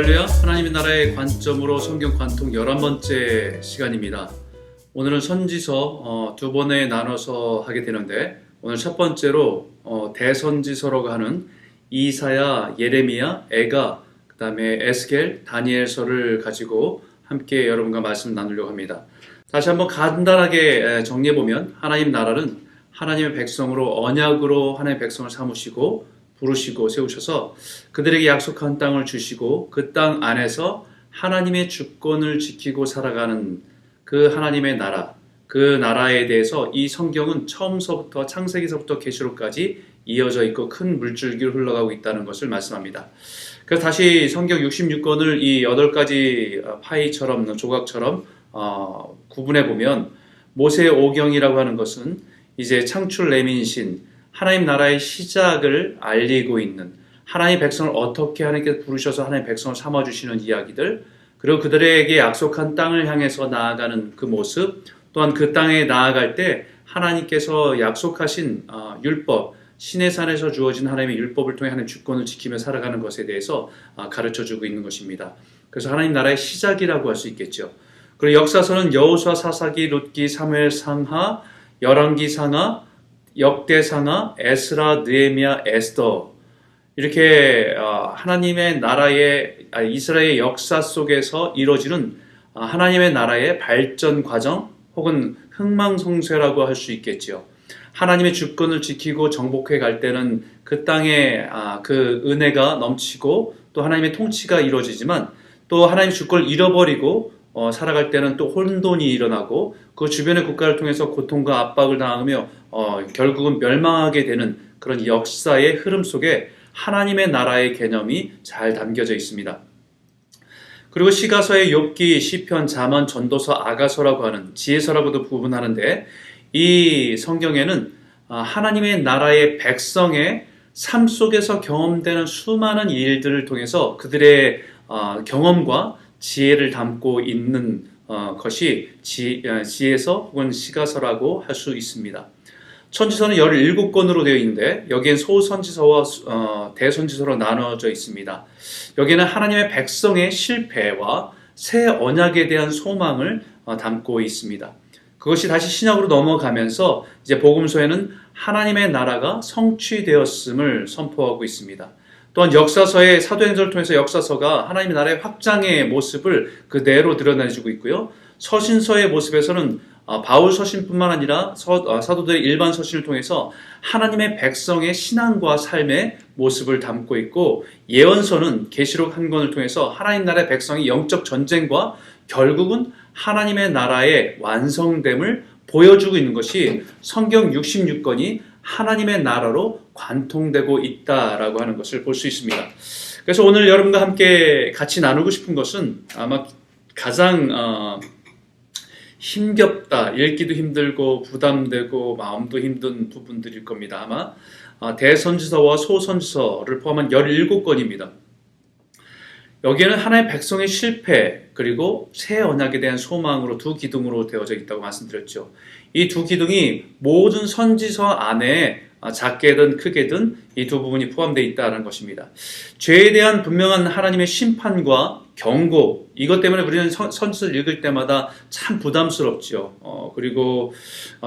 할렐루야, 하나님의 나라의 관점으로 성경 관통 11번째 시간입니다. 오늘은 선지서 두 번에 나눠서 하게 되는데, 오늘 첫 번째로 대선지서라고 하는 이사야, 예레미야, 애가, 그 다음에 에스겔, 다니엘서를 가지고 함께 여러분과 말씀 나누려고 합니다. 다시 한번 간단하게 정리해보면, 하나님 나라는 하나님의 백성으로 언약으로 하나님의 백성을 삼으시고 부르시고 세우셔서 그들에게 약속한 땅을 주시고 그 땅 안에서 하나님의 주권을 지키고 살아가는 그 하나님의 나라, 그 나라에 대해서 이 성경은 처음서부터 창세기서부터 계시록까지 이어져 있고 큰 물줄기로 흘러가고 있다는 것을 말씀합니다. 그래서 다시 성경 66권을 이 8가지 파이처럼 조각처럼 구분해 보면, 모세 오경이라고 하는 것은 이제 창출 레민신, 하나님 나라의 시작을 알리고 있는, 하나님의 백성을 어떻게 하나님께서 부르셔서 하나님의 백성을 삼아주시는 이야기들, 그리고 그들에게 약속한 땅을 향해서 나아가는 그 모습, 또한 그 땅에 나아갈 때 하나님께서 약속하신 율법, 시내산에서 주어진 하나님의 율법을 통해 하나님의 주권을 지키며 살아가는 것에 대해서 가르쳐주고 있는 것입니다. 그래서 하나님 나라의 시작이라고 할 수 있겠죠. 그리고 역사서는 여호수아, 사사기, 룻기, 사무엘 상하, 열왕기 상하, 역대상하, 에스라, 느헤미야, 에스더, 이렇게 하나님의 나라의 이스라엘의 역사 속에서 이루어지는 하나님의 나라의 발전 과정 혹은 흥망성쇠라고 할 수 있겠죠. 하나님의 주권을 지키고 정복해 갈 때는 그 땅에 그 은혜가 넘치고 또 하나님의 통치가 이루어지지만, 또 하나님의 주권을 잃어버리고 살아갈 때는 또 혼돈이 일어나고 그 주변의 국가를 통해서 고통과 압박을 당하며 결국은 멸망하게 되는 그런 역사의 흐름 속에 하나님의 나라의 개념이 잘 담겨져 있습니다. 그리고 시가서의 욥기, 시편, 잠언, 전도서, 아가서라고 하는 지혜서라고도 구분하는데, 이 성경에는 하나님의 나라의 백성의 삶 속에서 경험되는 수많은 일들을 통해서 그들의 경험과 지혜를 담고 있는 것이 지혜서 혹은 시가서라고 할 수 있습니다. 선지서는 17권으로 되어 있는데, 여기엔 소선지서와 대선지서로 나눠져 있습니다. 여기에는 하나님의 백성의 실패와 새 언약에 대한 소망을 담고 있습니다. 그것이 다시 신약으로 넘어가면서 이제 복음서에는 하나님의 나라가 성취되었음을 선포하고 있습니다. 또한 역사서의 사도행전을 통해서 역사서가 하나님의 나라의 확장의 모습을 그대로 드러내주고 있고요. 서신서의 모습에서는 바울 서신뿐만 아니라 사도들의 일반 서신을 통해서 하나님의 백성의 신앙과 삶의 모습을 담고 있고, 예언서는 계시록 한 권을 통해서 하나님 나라의 백성의 영적 전쟁과 결국은 하나님의 나라의 완성됨을 보여주고 있는 것이 성경 66권이 하나님의 나라로 관통되고 있다라고 하는 것을 볼 수 있습니다. 그래서 오늘 여러분과 함께 같이 나누고 싶은 것은 아마 가장 힘겹다, 읽기도 힘들고 부담되고 마음도 힘든 부분들일 겁니다. 아마 대선지서와 소선지서를 포함한 17권입니다. 여기에는 하나님의 백성의 실패 그리고 새 언약에 대한 소망으로 두 기둥으로 되어져 있다고 말씀드렸죠. 이 두 기둥이 모든 선지서 안에 작게든 크게든 이 두 부분이 포함되어 있다는 것입니다. 죄에 대한 분명한 하나님의 심판과 경고, 이것 때문에 우리는 선지서를 읽을 때마다 참 부담스럽죠. 그리고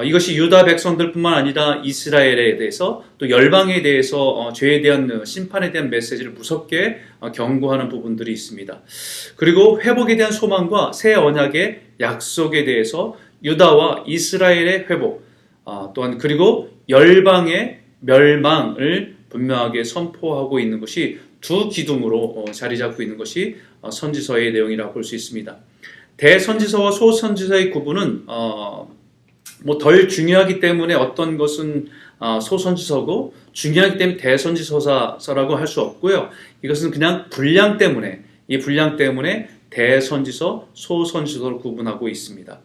이것이 유다 백성들뿐만 아니라 이스라엘에 대해서 또 열방에 대해서 죄에 대한 심판에 대한 메시지를 무섭게 경고하는 부분들이 있습니다. 그리고 회복에 대한 소망과 새 언약의 약속에 대해서 유다와 이스라엘의 회복, 또한 그리고 열방의 멸망을 분명하게 선포하고 있는 것이 두 기둥으로 자리 잡고 있는 것이 선지서의 내용이라고 볼 수 있습니다. 대선지서와 소선지서의 구분은 덜 중요하기 때문에 어떤 것은 소선지서고 중요하기 때문에 대선지서라고 할 수 없고요. 이것은 그냥 분량 때문에, 이 분량 때문에 대선지서, 소선지서로 구분하고 있습니다.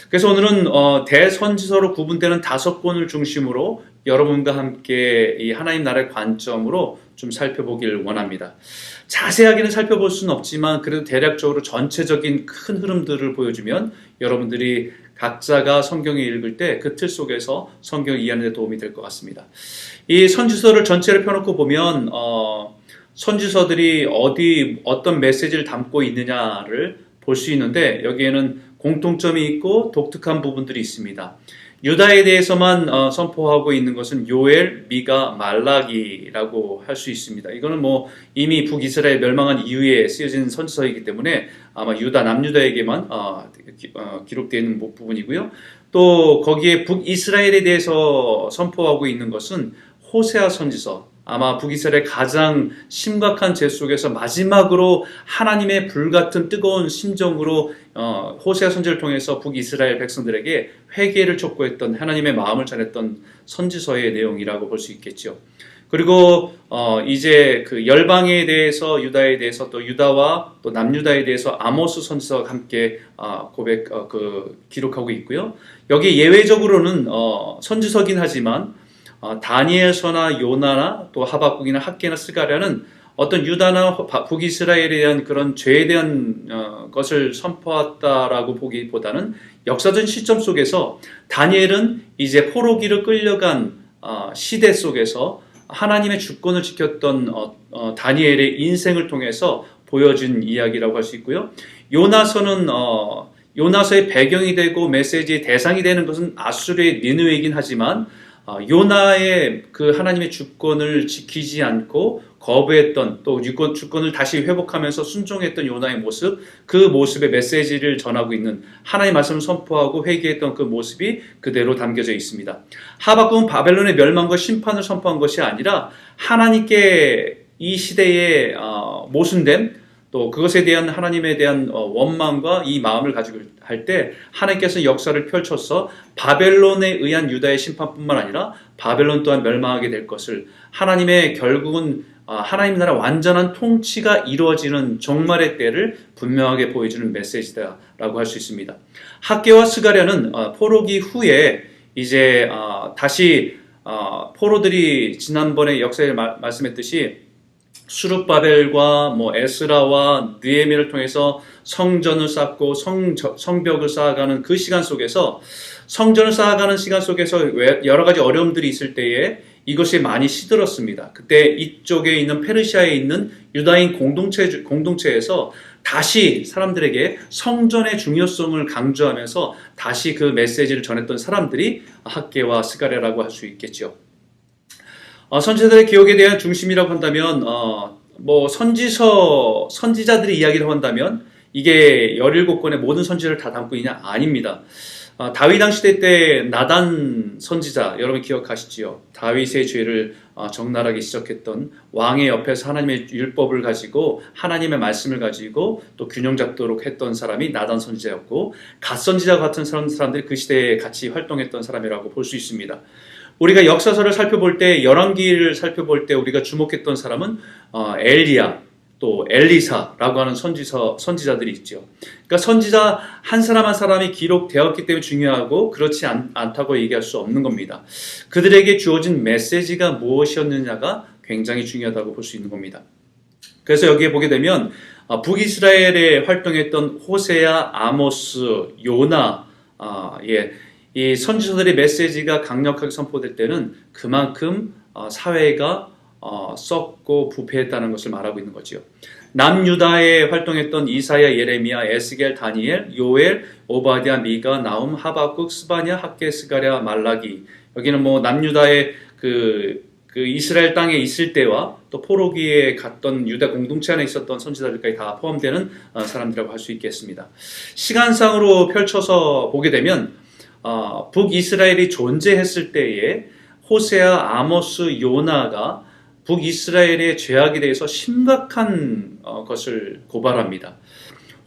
그래서 오늘은 대선지서로 구분되는 5권을 중심으로 여러분과 함께 이 하나님 나라의 관점으로 좀 살펴보길 원합니다. 자세하게는 살펴볼 수는 없지만 그래도 대략적으로 전체적인 큰 흐름들을 보여주면 여러분들이 각자가 성경을 읽을 때 그 틀 속에서 성경을 이해하는 데 도움이 될 것 같습니다. 이 선지서를 전체를 펴놓고 보면 선지서들이 어떤 메시지를 담고 있느냐를 볼 수 있는데 여기에는 공통점이 있고 독특한 부분들이 있습니다. 유다에 대해서만 선포하고 있는 것은 요엘, 미가, 말라기라고 할 수 있습니다. 이거는 뭐 이미 북이스라엘 멸망한 이후에 쓰여진 선지서이기 때문에 아마 남유다에게만 기록되어 있는 부분이고요. 또 거기에 북이스라엘에 대해서 선포하고 있는 것은 호세아 선지서, 아마 북이스라엘의 가장 심각한 죄 속에서 마지막으로 하나님의 불같은 뜨거운 심정으로 호세아 선지를 통해서 북이스라엘 백성들에게 회개를 촉구했던, 하나님의 마음을 전했던 선지서의 내용이라고 볼 수 있겠죠. 그리고 이제 그 열방에 대해서, 유다에 대해서, 또 유다와 또 남유다에 대해서 아모스 선지서가 함께 기록하고 있고요. 여기 예외적으로는 선지서긴 하지만 다니엘서나 요나나 또 하박국이나 학개나 스가랴는 어떤 유다나 북이스라엘에 대한 그런 죄에 대한 것을 선포했다라고 보기보다는 역사적인 시점 속에서 다니엘은 이제 포로기로 끌려간 시대 속에서 하나님의 주권을 지켰던 다니엘의 인생을 통해서 보여준 이야기라고 할 수 있고요. 요나서는 요나서의 배경이 되고 메시지의 대상이 되는 것은 아수르의 니느웨이긴 하지만 요나의 그 하나님의 주권을 지키지 않고 거부했던, 또 주권을 다시 회복하면서 순종했던 요나의 모습, 그 모습의 메시지를 전하고 있는, 하나님의 말씀을 선포하고 회개했던 그 모습이 그대로 담겨져 있습니다. 하박국은 바벨론의 멸망과 심판을 선포한 것이 아니라 하나님께 이 시대에 모순된, 또 그것에 대한 하나님에 대한 원망과 이 마음을 가지고 할 때 하나님께서 역사를 펼쳐서 바벨론에 의한 유다의 심판뿐만 아니라 바벨론 또한 멸망하게 될 것을, 하나님의 결국은 하나님 나라 완전한 통치가 이루어지는 종말의 때를 분명하게 보여주는 메시지다라고 할 수 있습니다. 학개와 스가랴는 포로기 후에 이제 다시 포로들이 지난번에 역사에 말씀했듯이 수룹바벨과 에스라와 느헤미야를 통해서 성전을 쌓고 성벽을 쌓아가는 그 시간 속에서, 성전을 쌓아가는 시간 속에서 여러 가지 어려움들이 있을 때에 이것이 많이 시들었습니다. 그때 이쪽에 있는 페르시아에 있는 유다인 공동체에서 다시 사람들에게 성전의 중요성을 강조하면서 다시 그 메시지를 전했던 사람들이 학개와 스가랴라고 할 수 있겠죠. 선지자들의 기억에 대한 중심이라고 한다면 선지자들의 이야기를 한다면 이게 17권의 모든 선지자를 다 담고 있냐? 아닙니다. 다윗 왕 시대 때 나단 선지자, 여러분 기억하시지요? 다윗의 죄를 적나라하게 지적했던, 왕의 옆에서 하나님의 율법을 가지고 하나님의 말씀을 가지고 또 균형 잡도록 했던 사람이 나단 선지자였고, 갓 선지자 같은 사람들이 그 시대에 같이 활동했던 사람이라고 볼 수 있습니다. 우리가 역사서를 살펴볼 때, 열왕기를 살펴볼 때 우리가 주목했던 사람은 엘리야, 또 엘리사라고 하는 선지자들이 있죠. 그러니까 선지자 한 사람 한 사람이 기록되었기 때문에 중요하고 그렇지 않다고 얘기할 수 없는 겁니다. 그들에게 주어진 메시지가 무엇이었느냐가 굉장히 중요하다고 볼 수 있는 겁니다. 그래서 여기에 보게 되면 북이스라엘에 활동했던 호세아, 아모스, 요나, 이 선지서들의 메시지가 강력하게 선포될 때는 그만큼 사회가 썩고 부패했다는 것을 말하고 있는 거지요. 남유다에 활동했던 이사야, 예레미야, 에스겔, 다니엘, 요엘, 오바댜, 미가, 나움, 하박국, 스바냐, 학개, 스가랴, 말라기. 여기는 남유다의 그 이스라엘 땅에 있을 때와 또 포로기에 갔던 유다 공동체 안에 있었던 선지자들까지 다 포함되는 사람들이라고 할 수 있겠습니다. 시간상으로 펼쳐서 보게 되면 북이스라엘이 존재했을 때에 호세아, 아모스, 요나가 북이스라엘의 죄악에 대해서 심각한 것을 고발합니다.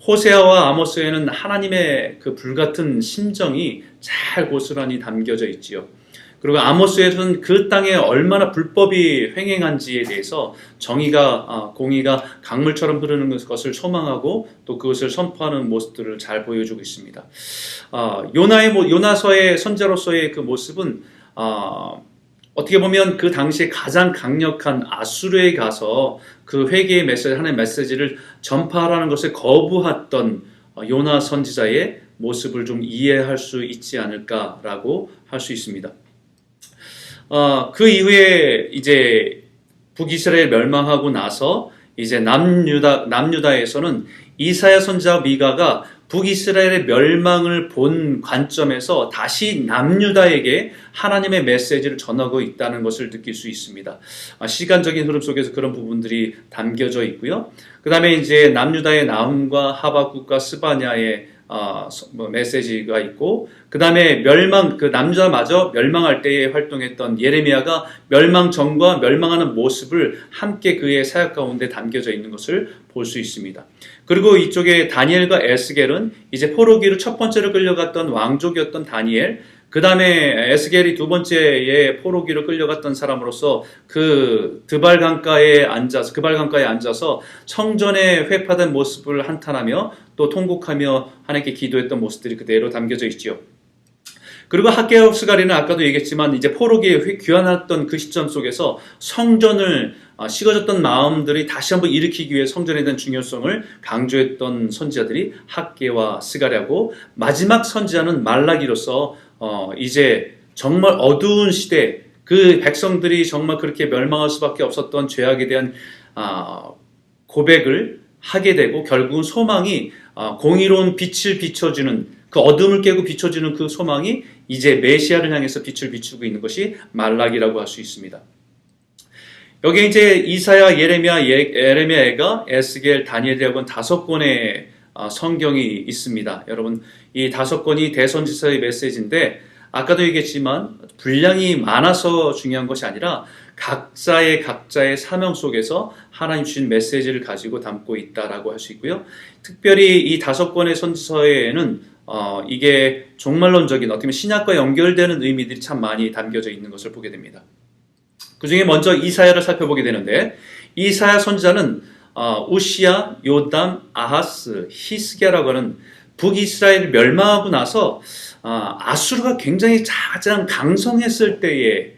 호세아와 아모스에는 하나님의 그 불같은 심정이 잘 고스란히 담겨져 있지요. 그리고 아모스에서는 그 땅에 얼마나 불법이 횡행한지에 대해서 정의가, 공의가 강물처럼 흐르는 것을 소망하고 또 그것을 선포하는 모습들을 잘 보여주고 있습니다. 요나서의 선지자로서의 그 모습은 어떻게 보면 그 당시에 가장 강력한 아수르에 가서 그 회개의 메시지, 하나님의 메시지를 전파하라는 것을 거부했던 요나 선지자의 모습을 좀 이해할 수 있지 않을까라고 할 수 있습니다. 그 이후에 이제 북이스라엘 멸망하고 나서 이제 남유다에서는 이사야 선지자 미가가 북이스라엘의 멸망을 본 관점에서 다시 남유다에게 하나님의 메시지를 전하고 있다는 것을 느낄 수 있습니다. 시간적인 흐름 속에서 그런 부분들이 담겨져 있고요. 그 다음에 이제 남유다의 나훔과 하박국과 스바냐의 메시지가 있고, 그 다음에 남유다마저 멸망할 때에 활동했던 예레미야가 멸망 전과 멸망하는 모습을 함께 그의 사역 가운데 담겨져 있는 것을 볼 수 있습니다. 그리고 이쪽에 다니엘과 에스겔은 이제 포로기로 첫 번째로 끌려갔던 왕족이었던 다니엘, 그 다음에 에스겔이 두 번째에 포로기로 끌려갔던 사람으로서 그 드발강가에 앉아서 성전에 회파된 모습을 한탄하며 또 통곡하며 하나님께 기도했던 모습들이 그대로 담겨져 있지요. 그리고 학개요 스가랴는 아까도 얘기했지만 이제 포로기에 귀환했던 그 시점 속에서 성전을 식어졌던 마음들이 다시 한번 일으키기 위해 성전에 대한 중요성을 강조했던 선지자들이 학개와 스가랴고, 마지막 선지자는 말라기로서 이제 정말 어두운 시대, 그 백성들이 정말 그렇게 멸망할 수밖에 없었던 죄악에 대한 고백을 하게 되고, 결국은 소망이 공의로운 빛을 비춰주는, 그 어둠을 깨고 비춰주는 그 소망이 이제 메시아를 향해서 빛을 비추고 있는 것이 말라기라고 할 수 있습니다. 여기에 이제 이사야, 예레미야가 에스겔, 다니엘이라고 다섯 권의 성경이 있습니다. 여러분, 이 다섯 권이 대선지서의 메시지인데, 아까도 얘기했지만 분량이 많아서 중요한 것이 아니라 각자의 사명 속에서 하나님 주신 메시지를 가지고 담고 있다라고 할 수 있고요. 특별히 이 다섯 권의 선지서에는 이게 종말론적인, 어떻게 보면 신약과 연결되는 의미들이 참 많이 담겨져 있는 것을 보게 됩니다. 그 중에 먼저 이사야를 살펴보게 되는데, 이사야 선지자는 우시야, 요담, 아하스, 히스기야라고 하는 북이스라엘이 멸망하고 나서 아수르가 굉장히 가장 강성했을 때에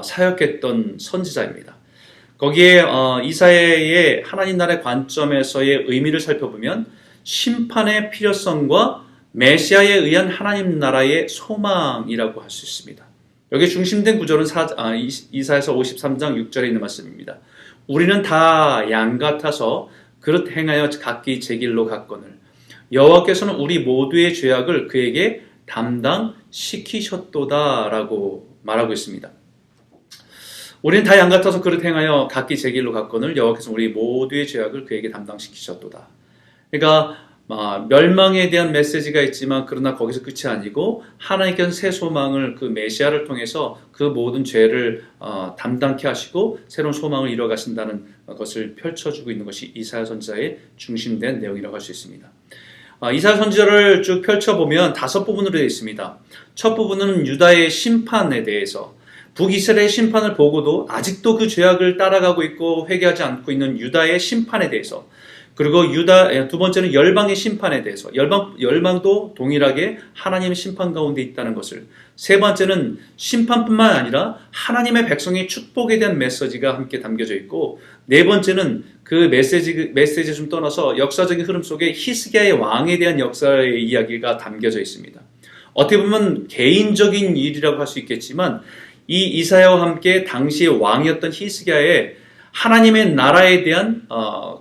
사역했던 선지자입니다. 거기에 이사야의 하나님 나라의 관점에서의 의미를 살펴보면 심판의 필요성과 메시아에 의한 하나님 나라의 소망이라고 할 수 있습니다. 여기 중심된 구절은 이사야서 53장 6절에 있는 말씀입니다. 우리는 다 양 같아서 그릇 행하여 각기 제 길로 갔거늘 여호와께서는 우리 모두의 죄악을 그에게 담당시키셨도다 라고 말하고 있습니다. 우리는 다 양 같아서 그릇 행하여 각기 제 길로 갔거늘 여호와께서는 우리 모두의 죄악을 그에게 담당시키셨도다. 그러니까 멸망에 대한 메시지가 있지만, 그러나 거기서 끝이 아니고 하나님께서는 새 소망을, 그 메시아를 통해서 그 모든 죄를 담당케 하시고 새로운 소망을 이뤄가신다는 것을 펼쳐주고 있는 것이 이사야 선지자의 중심된 내용이라고 할 수 있습니다. 이사야 선지자를 쭉 펼쳐보면 다섯 부분으로 되어 있습니다. 첫 부분은 유다의 심판에 대해서, 북이스라엘의 심판을 보고도 아직도 그 죄악을 따라가고 있고 회개하지 않고 있는 유다의 심판에 대해서, 그리고 두 번째는 열방의 심판에 대해서, 열방도 동일하게 하나님의 심판 가운데 있다는 것을, 세 번째는 심판뿐만 아니라 하나님의 백성의 축복에 대한 메시지가 함께 담겨져 있고, 네 번째는 그 메시지 좀 떠나서 역사적인 흐름 속에 히스기야의 왕에 대한 역사의 이야기가 담겨져 있습니다. 어떻게 보면 개인적인 일이라고 할 수 있겠지만, 이 이사야와 함께 당시의 왕이었던 히스기야의 하나님의 나라에 대한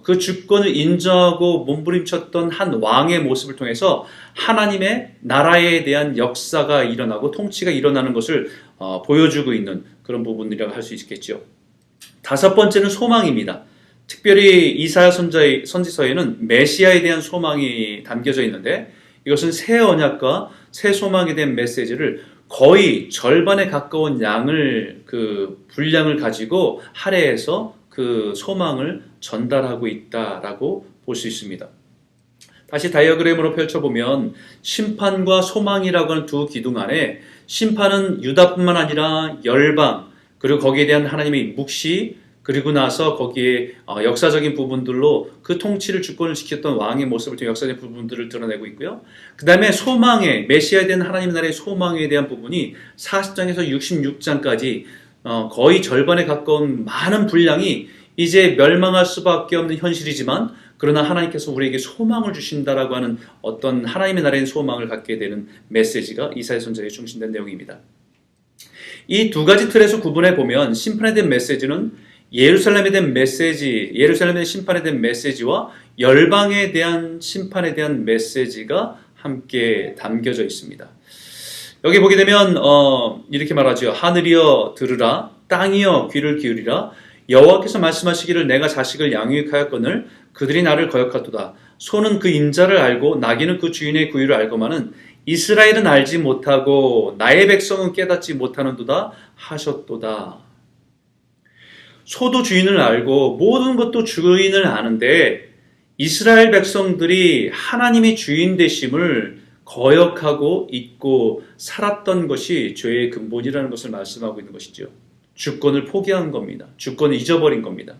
그 주권을 인정하고 몸부림쳤던 한 왕의 모습을 통해서 하나님의 나라에 대한 역사가 일어나고 통치가 일어나는 것을 보여주고 있는 그런 부분이라고 할 수 있겠죠. 다섯 번째는 소망입니다. 특별히 이사야 선지서에는 메시아에 대한 소망이 담겨져 있는데, 이것은 새 언약과 새 소망에 대한 메시지를 거의 절반에 가까운 분량을 가지고 할애해서 그 소망을 전달하고 있다라고 볼 수 있습니다. 다시 다이어그램으로 펼쳐보면 심판과 소망이라고 하는 두 기둥 안에, 심판은 유다뿐만 아니라 열방, 그리고 거기에 대한 하나님의 묵시, 그리고 나서 거기에 역사적인 부분들로 그 통치를 주권을 지켰던 왕의 모습을 통해 역사적인 부분들을 드러내고 있고요. 그 다음에 소망의, 메시아에 대한 하나님 나라의 소망에 대한 부분이 40장에서 66장까지 거의 절반에 가까운 많은 분량이 이제 멸망할 수밖에 없는 현실이지만, 그러나 하나님께서 우리에게 소망을 주신다라고 하는 어떤 하나님의 나라의 소망을 갖게 되는 메시지가 이사야 선지자의 중심된 내용입니다. 이 두 가지 틀에서 구분해 보면 심판에 대한 메시지는 예루살렘에 대한 메시지, 예루살렘에 대한 심판에 대한 메시지와 열방에 대한 심판에 대한 메시지가 함께 담겨져 있습니다. 여기 보게 되면 이렇게 말하죠. 하늘이여 들으라, 땅이여 귀를 기울이라. 여호와께서 말씀하시기를 내가 자식을 양육하였거늘 그들이 나를 거역하도다. 소는 그 인자를 알고 나귀는 그 주인의 구유를 알고만은 이스라엘은 알지 못하고 나의 백성은 깨닫지 못하는도다 하셨도다. 소도 주인을 알고 모든 것도 주인을 아는데 이스라엘 백성들이 하나님의 주인 되심을 거역하고 잊고 살았던 것이 죄의 근본이라는 것을 말씀하고 있는 것이죠. 주권을 포기한 겁니다. 주권을 잊어버린 겁니다.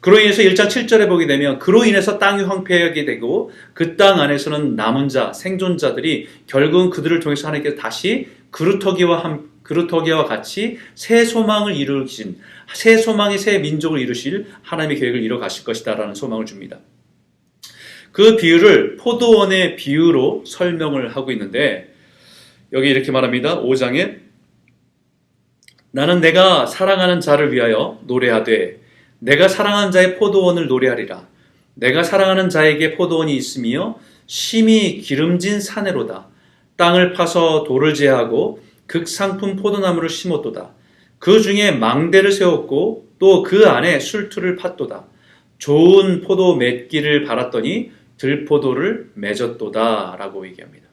그로 인해서 1장 7절에 보게 되면 그로 인해서 땅이 황폐하게 되고 그 땅 안에서는 남은 자, 생존자들이 결국은 그들을 통해서 하나님께서 다시 그루터기와 같이 새 소망을 이루신, 새 소망의 새 민족을 이루실 하나님의 계획을 이뤄 가실 것이다 라는 소망을 줍니다. 그 비유를 포도원의 비유로 설명을 하고 있는데 여기 이렇게 말합니다. 5장에 나는 내가 사랑하는 자를 위하여 노래하되 내가 사랑하는 자의 포도원을 노래하리라. 내가 사랑하는 자에게 포도원이 있으며 심히 기름진 사내로다. 땅을 파서 돌을 제하고 극상품 포도나무를 심었도다. 그 중에 망대를 세웠고 또 그 안에 술투를 팠도다. 좋은 포도 맺기를 바랐더니 들포도를 맺었도다 라고 얘기합니다.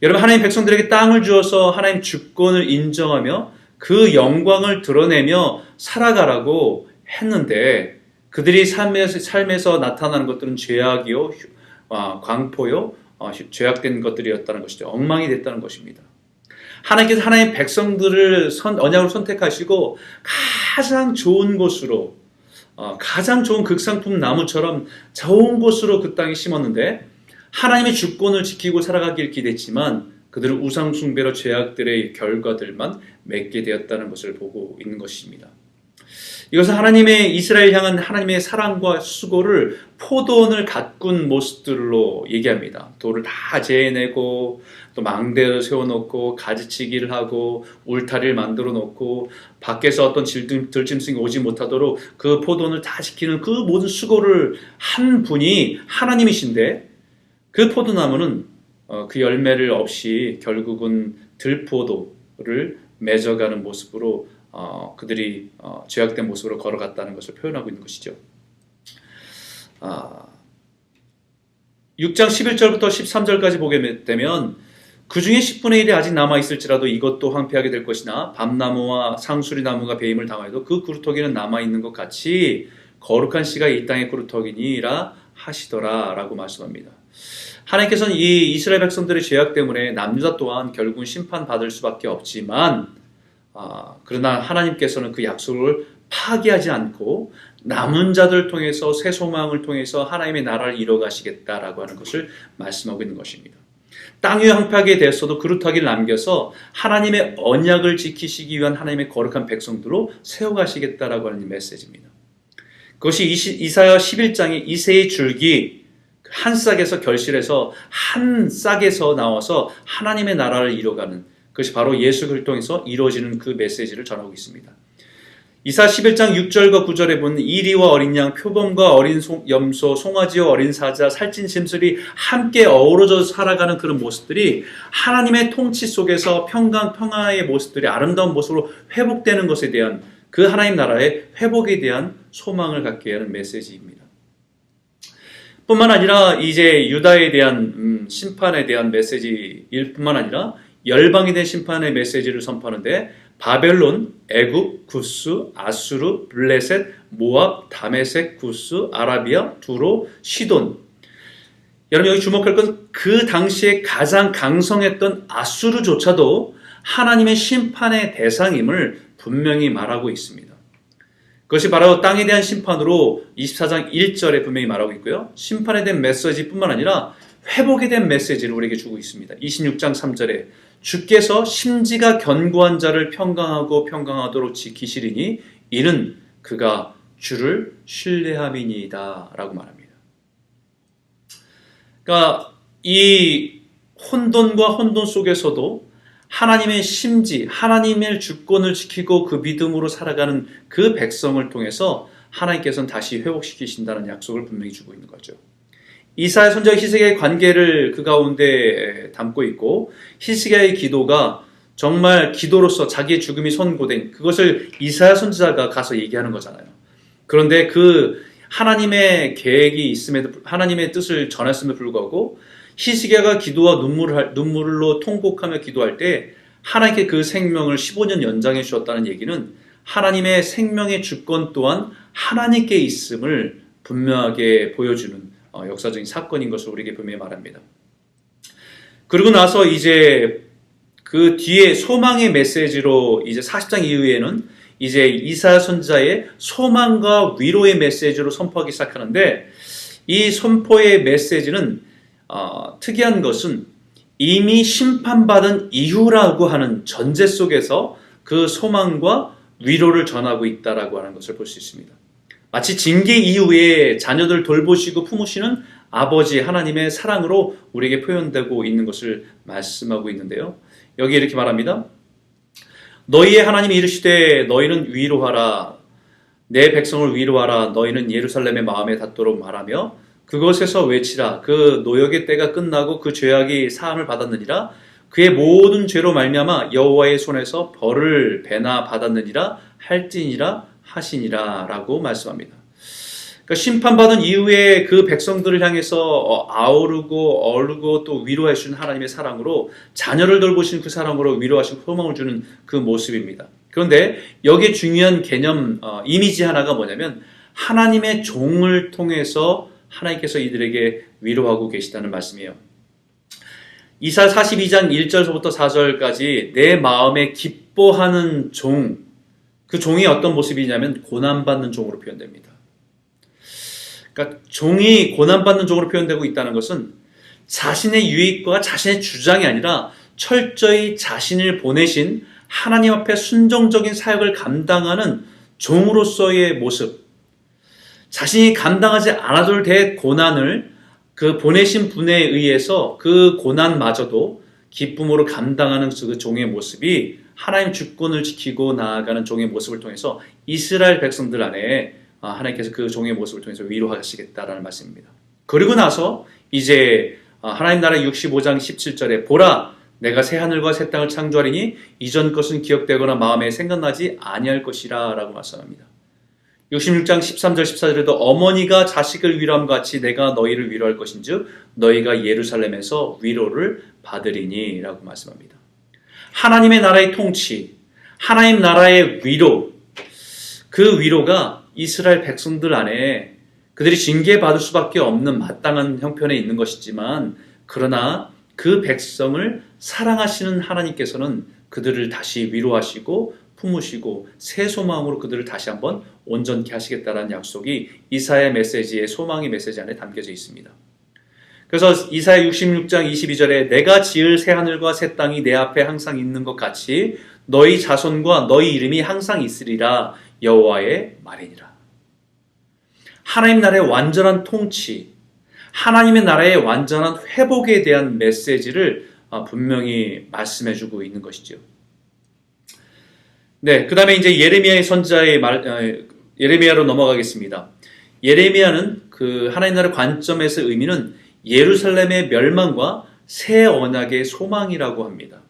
여러분, 하나님 백성들에게 땅을 주어서 하나님 주권을 인정하며 그 영광을 드러내며 살아가라고 했는데 그들이 삶에서 나타나는 것들은 죄악이요, 광포요, 죄악된 것들이었다는 것이죠. 엉망이 됐다는 것입니다. 하나님께서 하나님 백성들을 언약으로 선택하시고 가장 좋은 곳으로, 가장 좋은 극상품 나무처럼 좋은 곳으로 그 땅에 심었는데 하나님의 주권을 지키고 살아가길 기대했지만 그들은 우상숭배로 죄악들의 결과들만 맺게 되었다는 것을 보고 있는 것입니다. 이것은 하나님의 이스라엘 향한 하나님의 사랑과 수고를 포도원을 가꾼 모습들로 얘기합니다. 돌을 다 재내고 또 망대를 세워놓고 가지치기를 하고 울타리를 만들어 놓고 밖에서 어떤 들짐승이 오지 못하도록 그 포도원을 다 지키는 그 모든 수고를 한 분이 하나님이신데 그 포도나무는 그 열매를 없이 결국은 들포도를 맺어가는 모습으로 그들이 죄악된 모습으로 걸어갔다는 것을 표현하고 있는 것이죠. 6장 11절부터 13절까지 보게 되면 그 중에 10분의 1이 아직 남아있을지라도 이것도 황폐하게 될 것이나 밤나무와 상수리나무가 배임을 당하여도 그 구루터기는 남아있는 것 같이 거룩한 씨가 이 땅의 구루터기니라 하시더라 라고 말씀합니다. 하나님께서는 이 이스라엘 백성들의 죄악 때문에 남유다 또한 결국은 심판받을 수밖에 없지만 그러나 하나님께서는 그 약속을 파기하지 않고 남은 자들 통해서 새 소망을 통해서 하나님의 나라를 이뤄가시겠다라고 하는 것을 말씀하고 있는 것입니다. 땅 위에 황폐하게 되었어도 그루터기를 남겨서 하나님의 언약을 지키시기 위한 하나님의 거룩한 백성들로 세워가시겠다라고 하는 메시지입니다. 그것이 이사야 11장의 이새의 줄기 한 싹에서 결실해서 한 싹에서 나와서 하나님의 나라를 이뤄가는 그것이 바로 예수 그리스도를 통해서 이루어지는 그 메시지를 전하고 있습니다. 이사야 11장 6절과 9절에 보면 이리와 어린 양, 표범과 어린 염소, 송아지와 어린 사자, 살찐 짐승이 함께 어우러져 살아가는 그런 모습들이 하나님의 통치 속에서 평화의 모습들이 아름다운 모습으로 회복되는 것에 대한 그 하나님 나라의 회복에 대한 소망을 갖게 하는 메시지입니다. 뿐만 아니라 이제 유다에 대한 심판에 대한 메시지일 뿐만 아니라 열방에 대한 심판의 메시지를 선포하는데 바벨론, 애굽, 구스, 아수르, 블레셋, 모압, 다메섹, 구스, 아라비아, 두로, 시돈. 여러분 여기 주목할 것은 그 당시에 가장 강성했던 아수르조차도 하나님의 심판의 대상임을 분명히 말하고 있습니다. 그것이 바로 땅에 대한 심판으로 24장 1절에 분명히 말하고 있고요. 심판에 대한 메시지뿐만 아니라 회복에 대한 메시지를 우리에게 주고 있습니다. 26장 3절에 주께서 심지가 견고한 자를 평강하도록 지키시리니 이는 그가 주를 신뢰함이니이다 라고 말합니다. 그러니까 이 혼돈과 혼돈 속에서도 하나님의 심지, 하나님의 주권을 지키고 그 믿음으로 살아가는 그 백성을 통해서 하나님께서는 다시 회복시키신다는 약속을 분명히 주고 있는 거죠. 이사야 선지자와 히스기야의 관계를 그 가운데 담고 있고, 히스기야의 기도가 정말 기도로서 자기의 죽음이 선고된 그것을 이사야 선지자가 가서 얘기하는 거잖아요. 그런데 그 하나님의 계획이 있음에도, 하나님의 뜻을 전했음에도 불구하고 히스기야가 기도와 눈물로 통곡하며 기도할 때 하나님께 그 생명을 15년 연장해 주셨다는 얘기는 하나님의 생명의 주권 또한 하나님께 있음을 분명하게 보여주는 역사적인 사건인 것을 우리에게 분명히 말합니다. 그리고 나서 이제 그 뒤에 소망의 메시지로 이제 40장 이후에는 이제 이사야 선지자의 소망과 위로의 메시지로 선포하기 시작하는데, 이 선포의 메시지는 특이한 것은 이미 심판받은 이후라고 하는 전제 속에서 그 소망과 위로를 전하고 있다라고 하는 것을 볼 수 있습니다. 마치 징계 이후에 자녀들 돌보시고 품으시는 아버지 하나님의 사랑으로 우리에게 표현되고 있는 것을 말씀하고 있는데요. 여기 이렇게 말합니다. 너희의 하나님이 이르시되 너희는 위로하라. 내 백성을 위로하라. 너희는 예루살렘의 마음에 닿도록 말하며 그곳에서 외치라. 그 노역의 때가 끝나고 그 죄악이 사함을 받았느니라. 그의 모든 죄로 말미암아 여호와의 손에서 벌을 배나 받았느니라 할지니라 하시니라 라고 말씀합니다. 그러니까 심판받은 이후에 그 백성들을 향해서 아우르고 어르고 또 위로해 주는 하나님의 사랑으로, 자녀를 돌보시는 그 사랑으로 위로하시고 소망을 주는 그 모습입니다. 그런데 여기에 중요한 개념, 이미지 하나가 뭐냐면 하나님의 종을 통해서 하나님께서 이들에게 위로하고 계시다는 말씀이에요. 이사야 42장 1절부터 4절까지 내 마음에 기뻐하는 종, 그 종이 어떤 모습이냐면 고난받는 종으로 표현됩니다. 그러니까 종이 고난받는 종으로 표현되고 있다는 것은 자신의 유익과 자신의 주장이 아니라 철저히 자신을 보내신 하나님 앞에 순종적인 사역을 감당하는 종으로서의 모습, 자신이 감당하지 않아도 될 고난을 그 보내신 분에 의해서 그 고난마저도 기쁨으로 감당하는 그 종의 모습이 하나님 주권을 지키고 나아가는 종의 모습을 통해서 이스라엘 백성들 안에 하나님께서 그 종의 모습을 통해서 위로하시겠다라는 말씀입니다. 그리고 나서 이제 하나님 나라 65장 17절에 보라 내가 새 하늘과 새 땅을 창조하리니 이전 것은 기억되거나 마음에 생각나지 아니할 것이라 라고 말씀합니다. 66장 13절 14절에도 어머니가 자식을 위로함과 같이 내가 너희를 위로할 것인즉 너희가 예루살렘에서 위로를 받으리니 라고 말씀합니다. 하나님의 나라의 통치, 하나님 나라의 위로, 그 위로가 이스라엘 백성들 안에 그들이 징계받을 수밖에 없는 마땅한 형편에 있는 것이지만, 그러나 그 백성을 사랑하시는 하나님께서는 그들을 다시 위로하시고 품으시고 새 소망으로 그들을 다시 한번 온전케 하시겠다는 약속이 이사야 메시지의 소망의 메시지 안에 담겨져 있습니다. 그래서 이사야 66장 22절에 내가 지을 새 하늘과 새 땅이 내 앞에 항상 있는 것 같이 너희 자손과 너희 이름이 항상 있으리라 여호와의 말이니라. 하나님 나라의 완전한 통치, 하나님의 나라의 완전한 회복에 대한 메시지를 분명히 말씀해주고 있는 것이죠. 네, 그 다음에 이제 예레미야의 선지자의 예레미야로 넘어가겠습니다. 예레미야는 그 하나님 나라의 관점에서 의미는 예루살렘의 멸망과 새 언약의 소망이라고 합니다.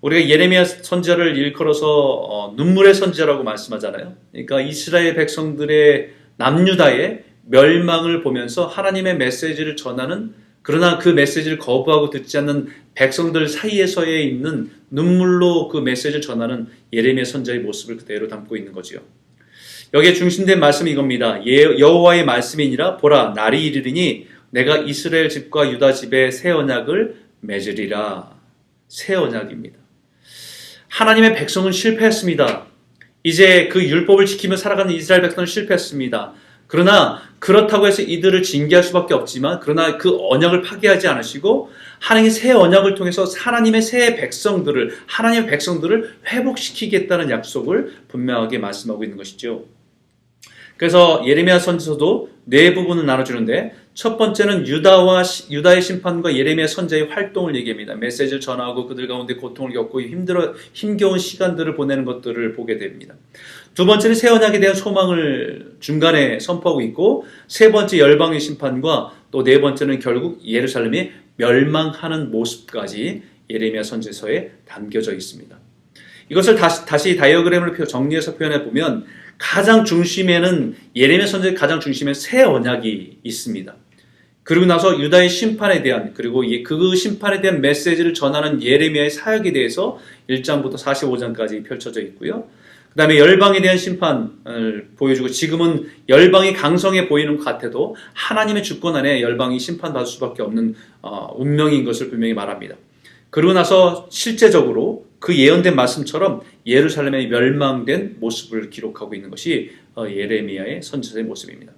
우리가 예레미야 선지자를 일컬어서 눈물의 선지자라고 말씀하잖아요. 그러니까 이스라엘 백성들의 남유다의 멸망을 보면서 하나님의 메시지를 전하는, 그러나 그 메시지를 거부하고 듣지 않는 백성들 사이에서에 있는 눈물로 그 메시지를 전하는 예레미야 선지자의 모습을 그대로 담고 있는 거지요. 여기에 중심된 말씀이 이겁니다. 여호와의 말씀이니라 보라 날이 이르리니 내가 이스라엘 집과 유다 집에 새 언약을 맺으리라. 새 언약입니다. 하나님의 백성은 실패했습니다. 이제 그 율법을 지키며 살아가는 이스라엘 백성은 실패했습니다. 그러나 그렇다고 해서 이들을 징계할 수밖에 없지만, 그러나 그 언약을 파기하지 않으시고 하나님의 새 언약을 통해서 하나님의 새 백성들을, 하나님의 백성들을 회복시키겠다는 약속을 분명하게 말씀하고 있는 것이죠. 그래서 예레미야 선지서도 네 부분을 나눠주는데 첫 번째는 유다의 심판과 예레미야 선지자의 활동을 얘기합니다. 메시지를 전하고 그들 가운데 고통을 겪고 힘겨운 시간들을 보내는 것들을 보게 됩니다. 두 번째는 새 언약에 대한 소망을 중간에 선포하고 있고, 세 번째 열방의 심판과 또 네 번째는 결국 예루살렘이 멸망하는 모습까지 예레미야 선지서에 담겨져 있습니다. 이것을 다시 다이어그램을 정리해서 표현해 보면 가장 중심에는 예레미야 선지의 가장 중심에 새 언약이 있습니다. 그리고 나서 유다의 심판에 대한, 그리고 그 심판에 대한 메시지를 전하는 예레미야의 사역에 대해서 1장부터 45장까지 펼쳐져 있고요. 그 다음에 열방에 대한 심판을 보여주고, 지금은 열방이 강성해 보이는 것 같아도 하나님의 주권 안에 열방이 심판받을 수밖에 없는 운명인 것을 분명히 말합니다. 그러고 나서 실제적으로 그 예언된 말씀처럼 예루살렘의 멸망된 모습을 기록하고 있는 것이 예레미야의 선지서의 모습입니다.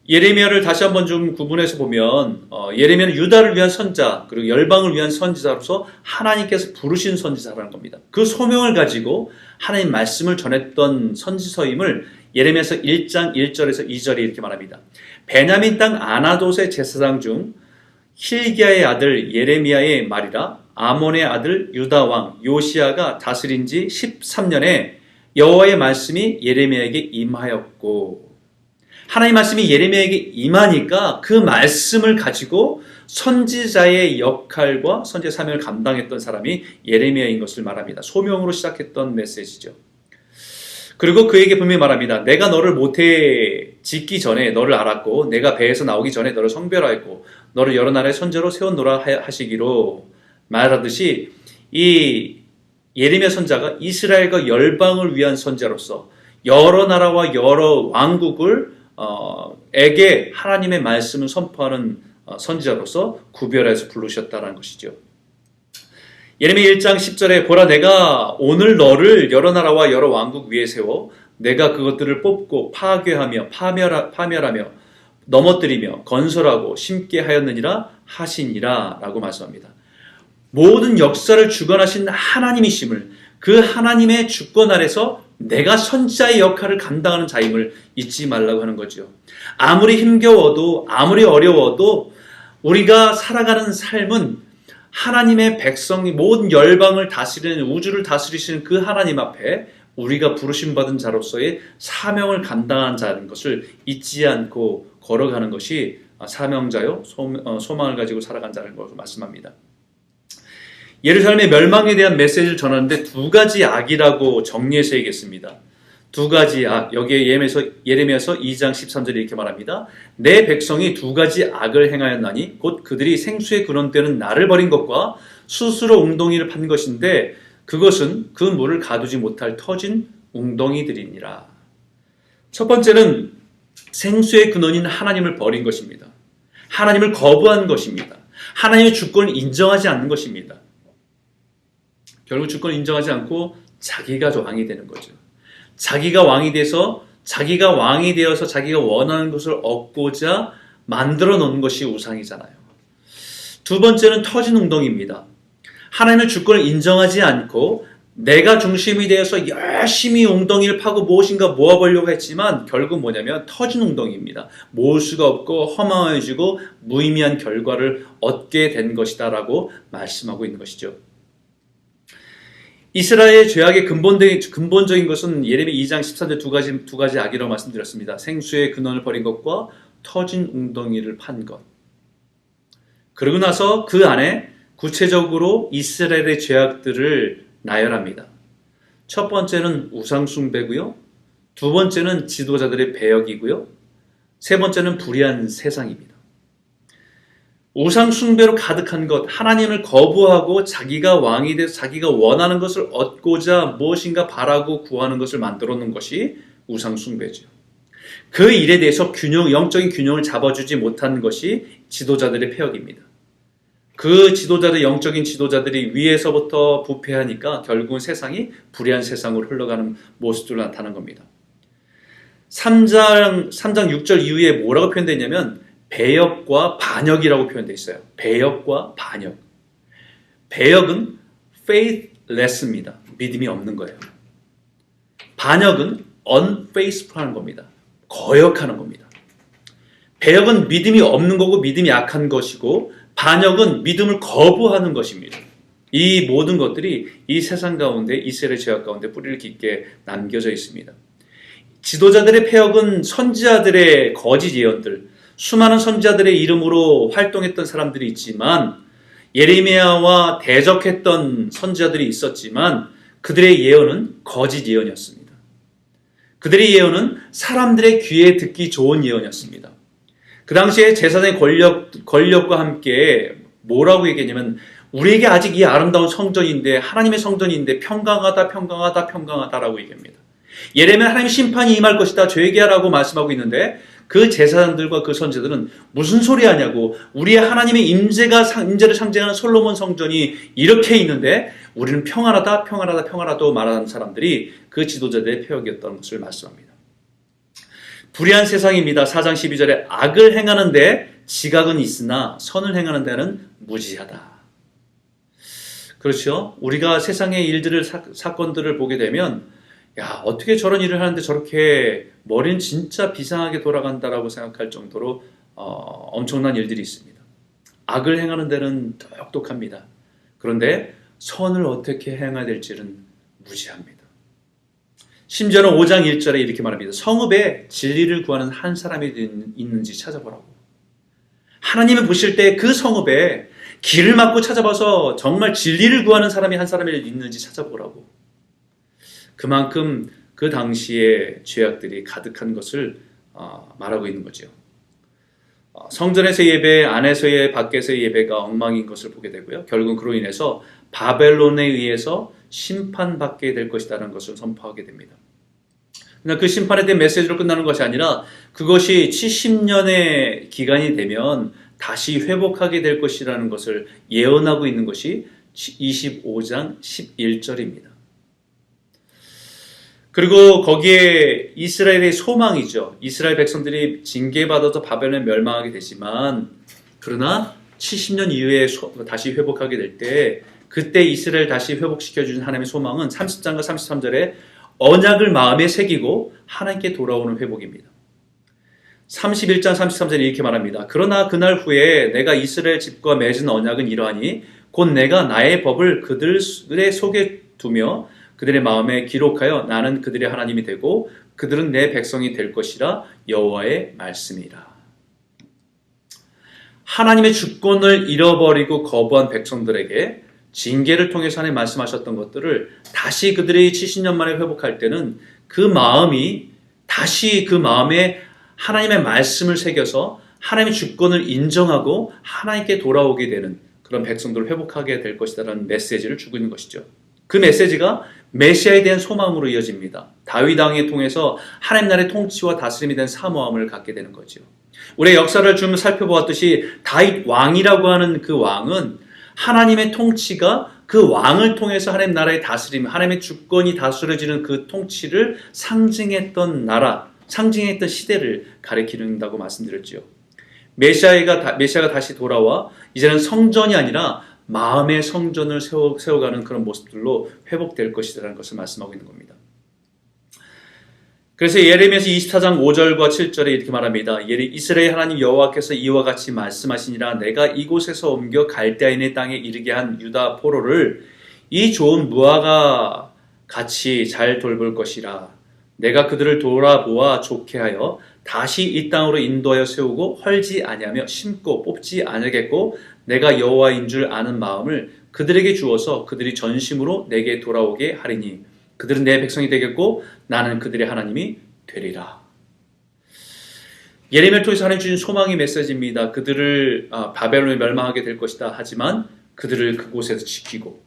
예레미야를 다시 한번 좀 구분해서 보면 예레미야는 유다를 위한 선지자, 그리고 열방을 위한 선지자로서 하나님께서 부르신 선지자라는 겁니다. 그 소명을 가지고 하나님 말씀을 전했던 선지서임을 예레미야서 1장 1절에서 2절에 이렇게 말합니다. 베냐민 땅 아나돗의 제사장 중 힐기야의 아들 예레미야의 말이라. 아몬의 아들 유다 왕 요시야가 다스린 지 13년에 여호와의 말씀이 예레미야에게 임하였고, 하나님의 말씀이 예레미야에게 임하니까 그 말씀을 가지고 선지자의 역할과 선지자 사명을 감당했던 사람이 예레미야인 것을 말합니다. 소명으로 시작했던 메시지죠. 그리고 그에게 분명히 말합니다. 내가 너를 모태에 짓기 전에 너를 알았고, 내가 배에서 나오기 전에 너를 성별하였고, 너를 여러 나라의 선지자로 세웠노라 하시기로 말하듯이, 이 예레미야 선지자가 이스라엘과 열방을 위한 선지자로서 여러 나라와 여러 왕국을 에게 하나님의 말씀을 선포하는 선지자로서 구별해서 부르셨다는 것이죠. 예레미야 1장 10절에 보라, 내가 오늘 너를 여러 나라와 여러 왕국 위에 세워 내가 그것들을 뽑고 파괴하며 파멸하며 넘어뜨리며 건설하고 심게 하였느니라 하시니라 라고 말씀합니다. 모든 역사를 주관하신 하나님이심을, 그 하나님의 주권 아래서 내가 선지자의 역할을 감당하는 자임을 잊지 말라고 하는 거죠. 아무리 힘겨워도 아무리 어려워도 우리가 살아가는 삶은 하나님의 백성이 모든 열방을 다스리는, 우주를 다스리시는 그 하나님 앞에 우리가 부르심받은 자로서의 사명을 감당한 자인 것을 잊지 않고 걸어가는 것이 사명자요 소망을 가지고 살아간 자라는 것을 말씀합니다. 예루살렘의 멸망에 대한 메시지를 전하는데 두 가지 악이라고 정리해서 얘기했습니다. 두 가지 악, 여기에 예레미야서 2장 13절에 이렇게 말합니다. 내 백성이 두 가지 악을 행하였나니 곧 그들이 생수에 근원되는 나를 버린 것과 스스로 웅덩이를 판 것인데 그것은 그 물을 가두지 못할 터진 웅덩이들이니라. 첫 번째는 생수의 근원인 하나님을 버린 것입니다. 하나님을 거부한 것입니다. 하나님의 주권을 인정하지 않는 것입니다. 결국 주권을 인정하지 않고 자기가 왕이 되는 거죠. 자기가 왕이 되어서 자기가 원하는 것을 얻고자 만들어 놓은 것이 우상이잖아요. 두 번째는 터진 웅덩이입니다. 하나님의 주권을 인정하지 않고 내가 중심이 되어서 열심히 웅덩이를 파고 무엇인가 모아보려고 했지만 결국 뭐냐면 터진 웅덩이입니다. 모을 수가 없고 허망해지고 무의미한 결과를 얻게 된 것이다 라고 말씀하고 있는 것이죠. 이스라엘의 죄악의 근본적인 것은 예레미야 2장 14절 두 가지 악이라고 말씀드렸습니다. 생수의 근원을 버린 것과 터진 웅덩이를 판 것. 그러고 나서 그 안에 구체적으로 이스라엘의 죄악들을 나열합니다. 첫 번째는 우상 숭배고요. 두 번째는 지도자들의 배역이고요. 세 번째는 불의한 세상입니다. 우상 숭배로 가득한 것, 하나님을 거부하고 자기가 왕이 돼서 자기가 원하는 것을 얻고자 무엇인가 바라고 구하는 것을 만들어 놓은 것이 우상 숭배죠. 그 일에 대해서 영적인 균형을 잡아주지 못한 것이 지도자들의 폐역입니다. 그 영적인 지도자들이 위에서부터 부패하니까 결국은 세상이 불의한 세상으로 흘러가는 모습들로 나타난 겁니다. 3장 6절 이후에 뭐라고 표현되어 있냐면 배역과 반역이라고 표현되어 있어요. 배역과 반역. 배역은 faithless입니다. 믿음이 없는 거예요. 반역은 unfaithful한 겁니다. 거역하는 겁니다. 배역은 믿음이 없는 거고 믿음이 약한 것이고 반역은 믿음을 거부하는 것입니다. 이 모든 것들이 이 세상 가운데 이스라엘의 죄악 가운데 뿌리를 깊게 남겨져 있습니다. 지도자들의 폐역은 선지자들의 거짓 예언들, 수많은 선지자들의 이름으로 활동했던 사람들이 있지만 예레미야와 대적했던 선지자들이 있었지만 그들의 예언은 거짓 예언이었습니다. 그들의 예언은 사람들의 귀에 듣기 좋은 예언이었습니다. 그 당시에 제사장의 권력과 함께 뭐라고 얘기했냐면 우리에게 아직 이 아름다운 성전인데 하나님의 성전인데 평강하다라고 얘기합니다. 예레미야 하나님의 심판이 임할 것이다 죄계하라고 말씀하고 있는데 그 제사장들과 그 선지자들은 무슨 소리 하냐고 우리의 하나님의 임재를 상징하는 솔로몬 성전이 이렇게 있는데 우리는 평안하다고 말하는 사람들이 그 지도자들의 폐역이었던 것을 말씀합니다. 불의한 세상입니다. 4장 12절에 악을 행하는데 지각은 있으나 선을 행하는 데는 무지하다. 그렇죠? 우리가 세상의 일들을 사건들을 보게 되면 야 어떻게 저런 일을 하는데 저렇게 머리는 진짜 비상하게 돌아간다라고 생각할 정도로 엄청난 일들이 있습니다. 악을 행하는 데는 똑똑합니다. 그런데 선을 어떻게 행해야 될지는 무지합니다. 심지어는 5장 1절에 이렇게 말합니다. 성읍에 진리를 구하는 한 사람이 있는지 찾아보라고. 하나님이 보실 때 그 성읍에 길을 막고 찾아봐서 정말 진리를 구하는 사람이 한 사람이 있는지 찾아보라고. 그만큼 그 당시에 죄악들이 가득한 것을 말하고 있는 거죠. 성전에서의 예배, 안에서의 밖에서의 예배가 엉망인 것을 보게 되고요. 결국은 그로 인해서 바벨론에 의해서 심판받게 될 것이라는 것을 선포하게 됩니다. 그러나 그 심판에 대한 메시지로 끝나는 것이 아니라 그것이 70년의 기간이 되면 다시 회복하게 될 것이라는 것을 예언하고 있는 것이 25장 11절입니다. 그리고 거기에 이스라엘의 소망이죠. 이스라엘 백성들이 징계받아서 바벨론에 멸망하게 되지만 그러나 70년 이후에 다시 회복하게 될 때 그때 이스라엘 다시 회복시켜주신 하나님의 소망은 30장과 33절에 언약을 마음에 새기고 하나님께 돌아오는 회복입니다. 31장 33절에 이렇게 말합니다. 그러나 그날 후에 내가 이스라엘 집과 맺은 언약은 이러하니 곧 내가 나의 법을 그들의 속에 두며 그들의 마음에 기록하여 나는 그들의 하나님이 되고 그들은 내 백성이 될 것이라 여호와의 말씀이라. 하나님의 주권을 잃어버리고 거부한 백성들에게 징계를 통해서 하나님 말씀하셨던 것들을 다시 그들이 70년 만에 회복할 때는 그 마음이 다시 그 마음에 하나님의 말씀을 새겨서 하나님의 주권을 인정하고 하나님께 돌아오게 되는 그런 백성들을 회복하게 될 것이다라는 메시지를 주고 있는 것이죠. 그 메시지가 메시아에 대한 소망으로 이어집니다. 다윗 왕을 통해서 하나님 나라의 통치와 다스림에 대한 사모함을 갖게 되는 거죠. 우리의 역사를 좀 살펴보았듯이 다윗 왕이라고 하는 그 왕은 하나님의 통치가 그 왕을 통해서 하나님 나라의 다스림, 하나님의 주권이 다스려지는 그 통치를 상징했던 나라, 상징했던 시대를 가리킨다고 말씀드렸죠. 메시아가 다시 돌아와 이제는 성전이 아니라 마음의 성전을 세워가는 그런 모습들로 회복될 것이라는 것을 말씀하고 있는 겁니다. 그래서 예레미야서 24장 5절과 7절에 이렇게 말합니다. 이스라엘 하나님 여호와께서 이와 같이 말씀하시니라 내가 이곳에서 옮겨 갈대아인의 땅에 이르게 한 유다 포로를 이 좋은 무화과 같이 잘 돌볼 것이라. 내가 그들을 돌아보아 좋게 하여 다시 이 땅으로 인도하여 세우고 헐지 아니하며 심고 뽑지 않으겠고 내가 여호와인 줄 아는 마음을 그들에게 주어서 그들이 전심으로 내게 돌아오게 하리니 그들은 내 백성이 되겠고 나는 그들의 하나님이 되리라. 예레미야를 통해서 하나님 주신 소망의 메시지입니다. 그들을 바벨론에 멸망하게 될 것이다 하지만 그들을 그곳에서 지키고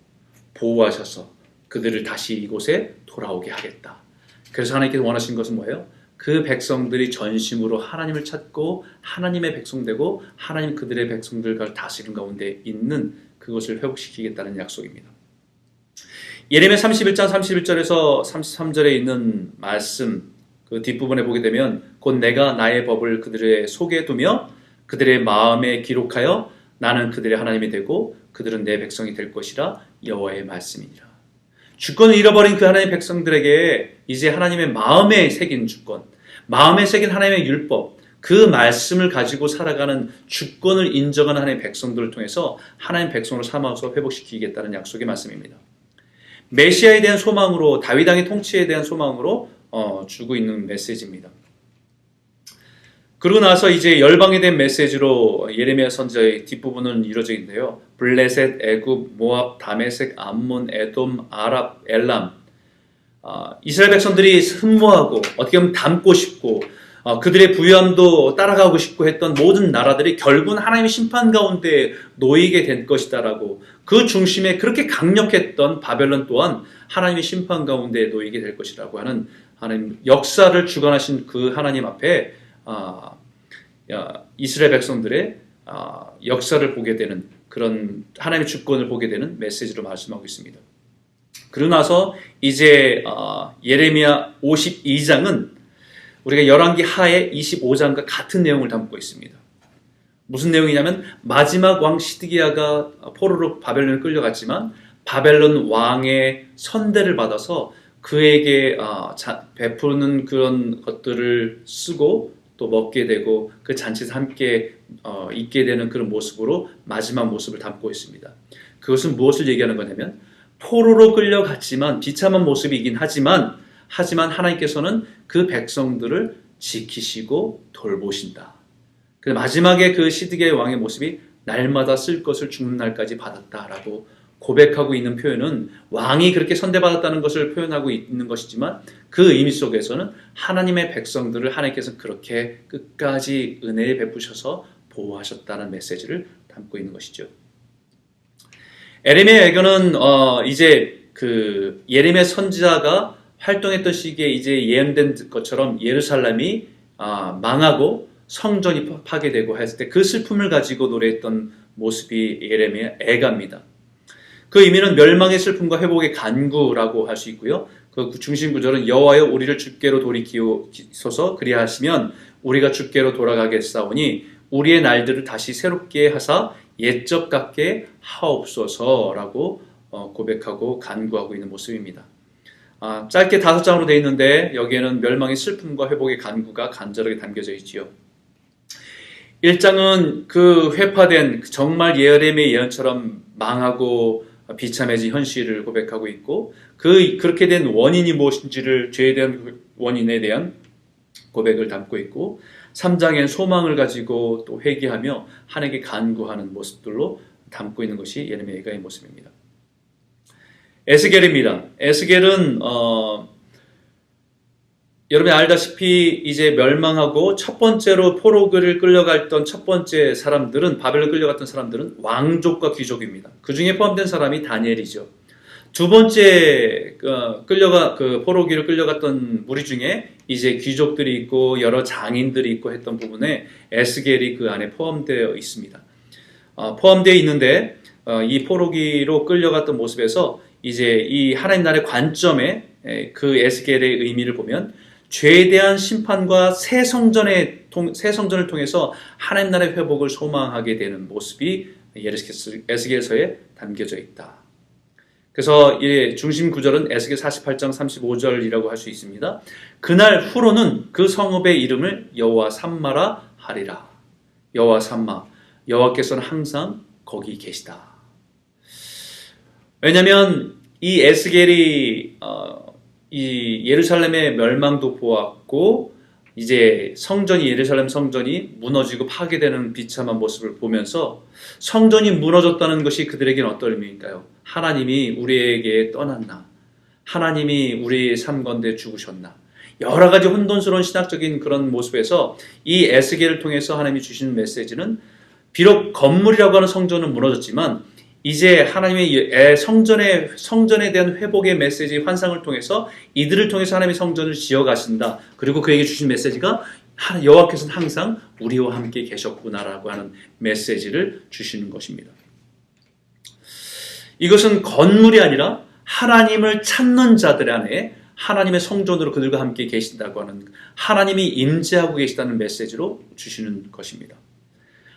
보호하셔서 그들을 다시 이곳에 돌아오게 하겠다. 그래서 하나님께서 원하신 것은 뭐예요? 그 백성들이 전심으로 하나님을 찾고 하나님의 백성 되고 하나님 그들의 백성들과 다스림 가운데 있는 그것을 회복시키겠다는 약속입니다. 예레미야 31장 31절에서 33절에 있는 말씀 그 뒷부분에 보게 되면 곧 내가 나의 법을 그들의 속에 두며 그들의 마음에 기록하여 나는 그들의 하나님이 되고 그들은 내 백성이 될 것이라 여호와의 말씀이니라. 주권을 잃어버린 그 하나님의 백성들에게 이제 하나님의 마음에 새긴 주권, 마음에 새긴 하나님의 율법, 그 말씀을 가지고 살아가는 주권을 인정하는 하나님의 백성들을 통해서 하나님 백성으로 삼아서 회복시키겠다는 약속의 말씀입니다. 메시아에 대한 소망으로, 다윗 왕의 통치에 대한 소망으로 주고 있는 메시지입니다. 그러고 나서 이제 열방에 대한 메시지로 예레미야 선지자의 뒷부분은 이루어져 있는데요. 블레셋, 애굽, 모압, 다메섹, 암몬, 에돔, 아랍, 엘람. 이스라엘 백성들이 흠모하고 어떻게 보면 닮고 싶고 그들의 부유함도 따라가고 싶고 했던 모든 나라들이 결국은 하나님의 심판 가운데 놓이게 된 것이다라고, 그 중심에 그렇게 강력했던 바벨론 또한 하나님의 심판 가운데 놓이게 될 것이라고 하는 하나님 역사를 주관하신 그 하나님 앞에 이스라엘 백성들의 역사를 보게 되는, 그런 하나님의 주권을 보게 되는 메시지로 말씀하고 있습니다. 그러고 나서 이제 예레미야 52장은 우리가 열왕기 하의 25장과 같은 내용을 담고 있습니다. 무슨 내용이냐면 마지막 왕 시드기야가 포로로 바벨론에 끌려갔지만 바벨론 왕의 선대를 받아서 그에게 베푸는 그런 것들을 쓰고 또 먹게 되고 그 잔치에서 함께 있게 되는 그런 모습으로 마지막 모습을 담고 있습니다. 그것은 무엇을 얘기하는 거냐면 포로로 끌려갔지만 비참한 모습이긴 하지만 하나님께서는 그 백성들을 지키시고 돌보신다. 그래서 마지막에 그 시드기야 왕의 모습이 날마다 쓸 것을 죽는 날까지 받았다라고 고백하고 있는 표현은 왕이 그렇게 선대받았다는 것을 표현하고 있는 것이지만 그 의미 속에서는 하나님의 백성들을 하나님께서 그렇게 끝까지 은혜에 베푸셔서 보호하셨다는 메시지를 담고 있는 것이죠. 예레미야 예언은 이제 그 예레미야 선지자가 활동했던 시기에 이제 예언된 것처럼 예루살렘이 망하고 성전이 파괴되고 했을 때 그 슬픔을 가지고 노래했던 모습이 예레미야 애가입니다. 그 의미는 멸망의 슬픔과 회복의 간구라고 할 수 있고요. 그 중심 구절은 여호와여 우리를 주께로 돌이키소서 그리하시면 우리가 주께로 돌아가겠사오니 우리의 날들을 다시 새롭게 하사 옛적 같게 하옵소서라고 고백하고 간구하고 있는 모습입니다. 짧게 5장으로 되어 있는데 여기에는 멸망의 슬픔과 회복의 간구가 간절하게 담겨져 있지요. 1장은 그 회파된 정말 예레미야 예언처럼 망하고 비참해진 현실을 고백하고 있고 그렇게 된 원인이 무엇인지를, 죄에 대한 원인에 대한 고백을 담고 있고 3장엔 소망을 가지고 또 회개하며 하나님께 간구하는 모습들로 담고 있는 것이 예레미야 예가의 모습입니다. 에스겔입니다. 에스겔은 여러분이 알다시피 이제 멸망하고 첫 번째로 포로를 끌려갔던 첫 번째 사람들은, 바벨론 끌려갔던 사람들은 왕족과 귀족입니다. 그 중에 포함된 사람이 다니엘이죠. 두 번째 포로기로 끌려갔던 무리 중에 이제 귀족들이 있고 여러 장인들이 있고 했던 부분에 에스겔이 그 안에 포함되어 있습니다. 포함되어 있는데 이 포로기로 끌려갔던 모습에서 이제 이 하나님 나라의 관점에 그 에스겔의 의미를 보면 죄에 대한 심판과 새 성전을 통해서 하나님 나라의 회복을 소망하게 되는 모습이 에스겔서에 담겨져 있다. 그래서 이 중심 구절은 에스겔 48장 35절이라고 할 수 있습니다. 그날 후로는 그 성읍의 이름을 여호와 삼마라 하리라. 여호와 삼마, 여호와께서는 항상 거기 계시다. 왜냐하면 이 에스겔이 이 예루살렘의 멸망도 보았고 이제 예루살렘 성전이 무너지고 파괴되는 비참한 모습을 보면서 성전이 무너졌다는 것이 그들에게는 어떤 의미일까요? 하나님이 우리에게 떠났나? 하나님이 우리의 삶 가운데 죽으셨나? 여러 가지 혼돈스러운 신학적인 그런 모습에서 이 에스겔을 통해서 하나님이 주시는 메시지는 비록 건물이라고 하는 성전은 무너졌지만 이제 하나님의 성전에 대한 회복의 메시지 환상을 통해서 이들을 통해서 하나님의 성전을 지어가신다. 그리고 그에게 주신 메시지가 여호와께서는 항상 우리와 함께 계셨구나라고 하는 메시지를 주시는 것입니다. 이것은 건물이 아니라 하나님을 찾는 자들 안에 하나님의 성전으로 그들과 함께 계신다고 하는, 하나님이 임재하고 계시다는 메시지로 주시는 것입니다.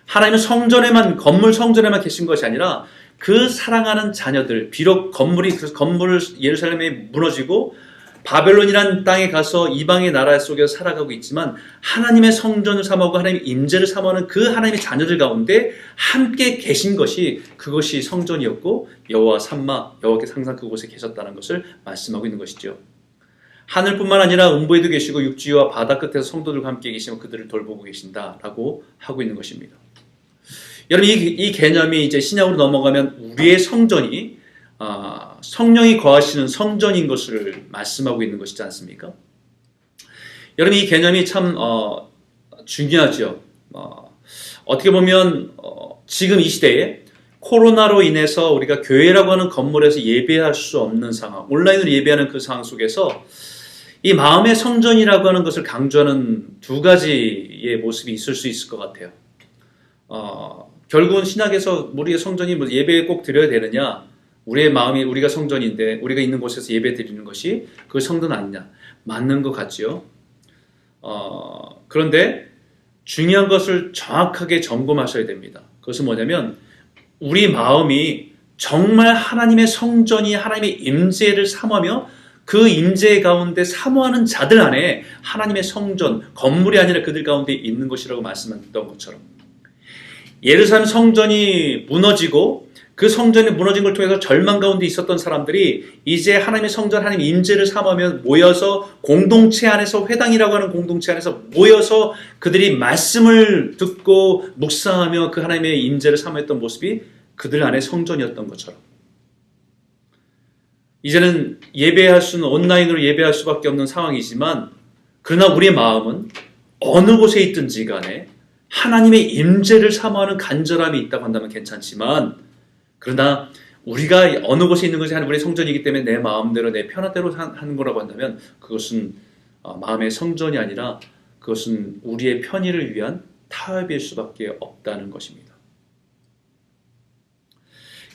하나님은 건물 성전에만 계신 것이 아니라 그 사랑하는 자녀들, 비록 건물 예루살렘에 무너지고 바벨론이라는 땅에 가서 이방의 나라 속에서 살아가고 있지만 하나님의 성전을 삼아오고 하나님의 임재를 삼아오는 그 하나님의 자녀들 가운데 함께 계신 것이 그것이 성전이었고 여호와 삼마 여호와께서 항상 그곳에 계셨다는 것을 말씀하고 있는 것이죠. 하늘뿐만 아니라 음부에도 계시고 육지와 바다 끝에서 성도들과 함께 계시고 그들을 돌보고 계신다라고 하고 있는 것입니다. 여러분 이 개념이 이제 신약으로 넘어가면 우리의 성전이 성령이 거하시는 성전인 것을 말씀하고 있는 것이지 않습니까? 여러분 이 개념이 참 중요하죠. 어떻게 보면 지금 이 시대에 코로나로 인해서 우리가 교회라고 하는 건물에서 예배할 수 없는 상황, 온라인으로 예배하는 그 상황 속에서 이 마음의 성전이라고 하는 것을 강조하는 두 가지의 모습이 있을 수 있을 것 같아요. 결국은 신약에서 우리의 성전이 뭐 예배에 꼭 드려야 되느냐? 우리의 마음이 우리가 성전인데 우리가 있는 곳에서 예배 드리는 것이 그 성전 아니냐? 맞는 것 같지요. 그런데 중요한 것을 정확하게 점검하셔야 됩니다. 그것은 뭐냐면 우리 마음이 정말 하나님의 성전이 하나님의 임재를 사모하며 그 임재 가운데 사모하는 자들 안에 하나님의 성전, 건물이 아니라 그들 가운데 있는 것이라고 말씀드렸던 것처럼 예루살렘 성전이 무너지고 그 성전이 무너진 걸 통해서 절망 가운데 있었던 사람들이 이제 하나님의 성전, 하나님의 임재를 삼으면 모여서 공동체 안에서 회당이라고 하는 공동체 안에서 모여서 그들이 말씀을 듣고 묵상하며 그 하나님의 임재를 삼았던 모습이 그들 안에 성전이었던 것처럼 이제는 예배할 수는 온라인으로 예배할 수밖에 없는 상황이지만 그러나 우리의 마음은 어느 곳에 있든지 간에 하나님의 임재를 사모하는 간절함이 있다고 한다면 괜찮지만 그러나 우리가 어느 곳에 있는 것이 우리의 성전이기 때문에 내 마음대로 내 편한대로 하는 거라고 한다면 그것은 마음의 성전이 아니라 그것은 우리의 편의를 위한 타협일 수밖에 없다는 것입니다.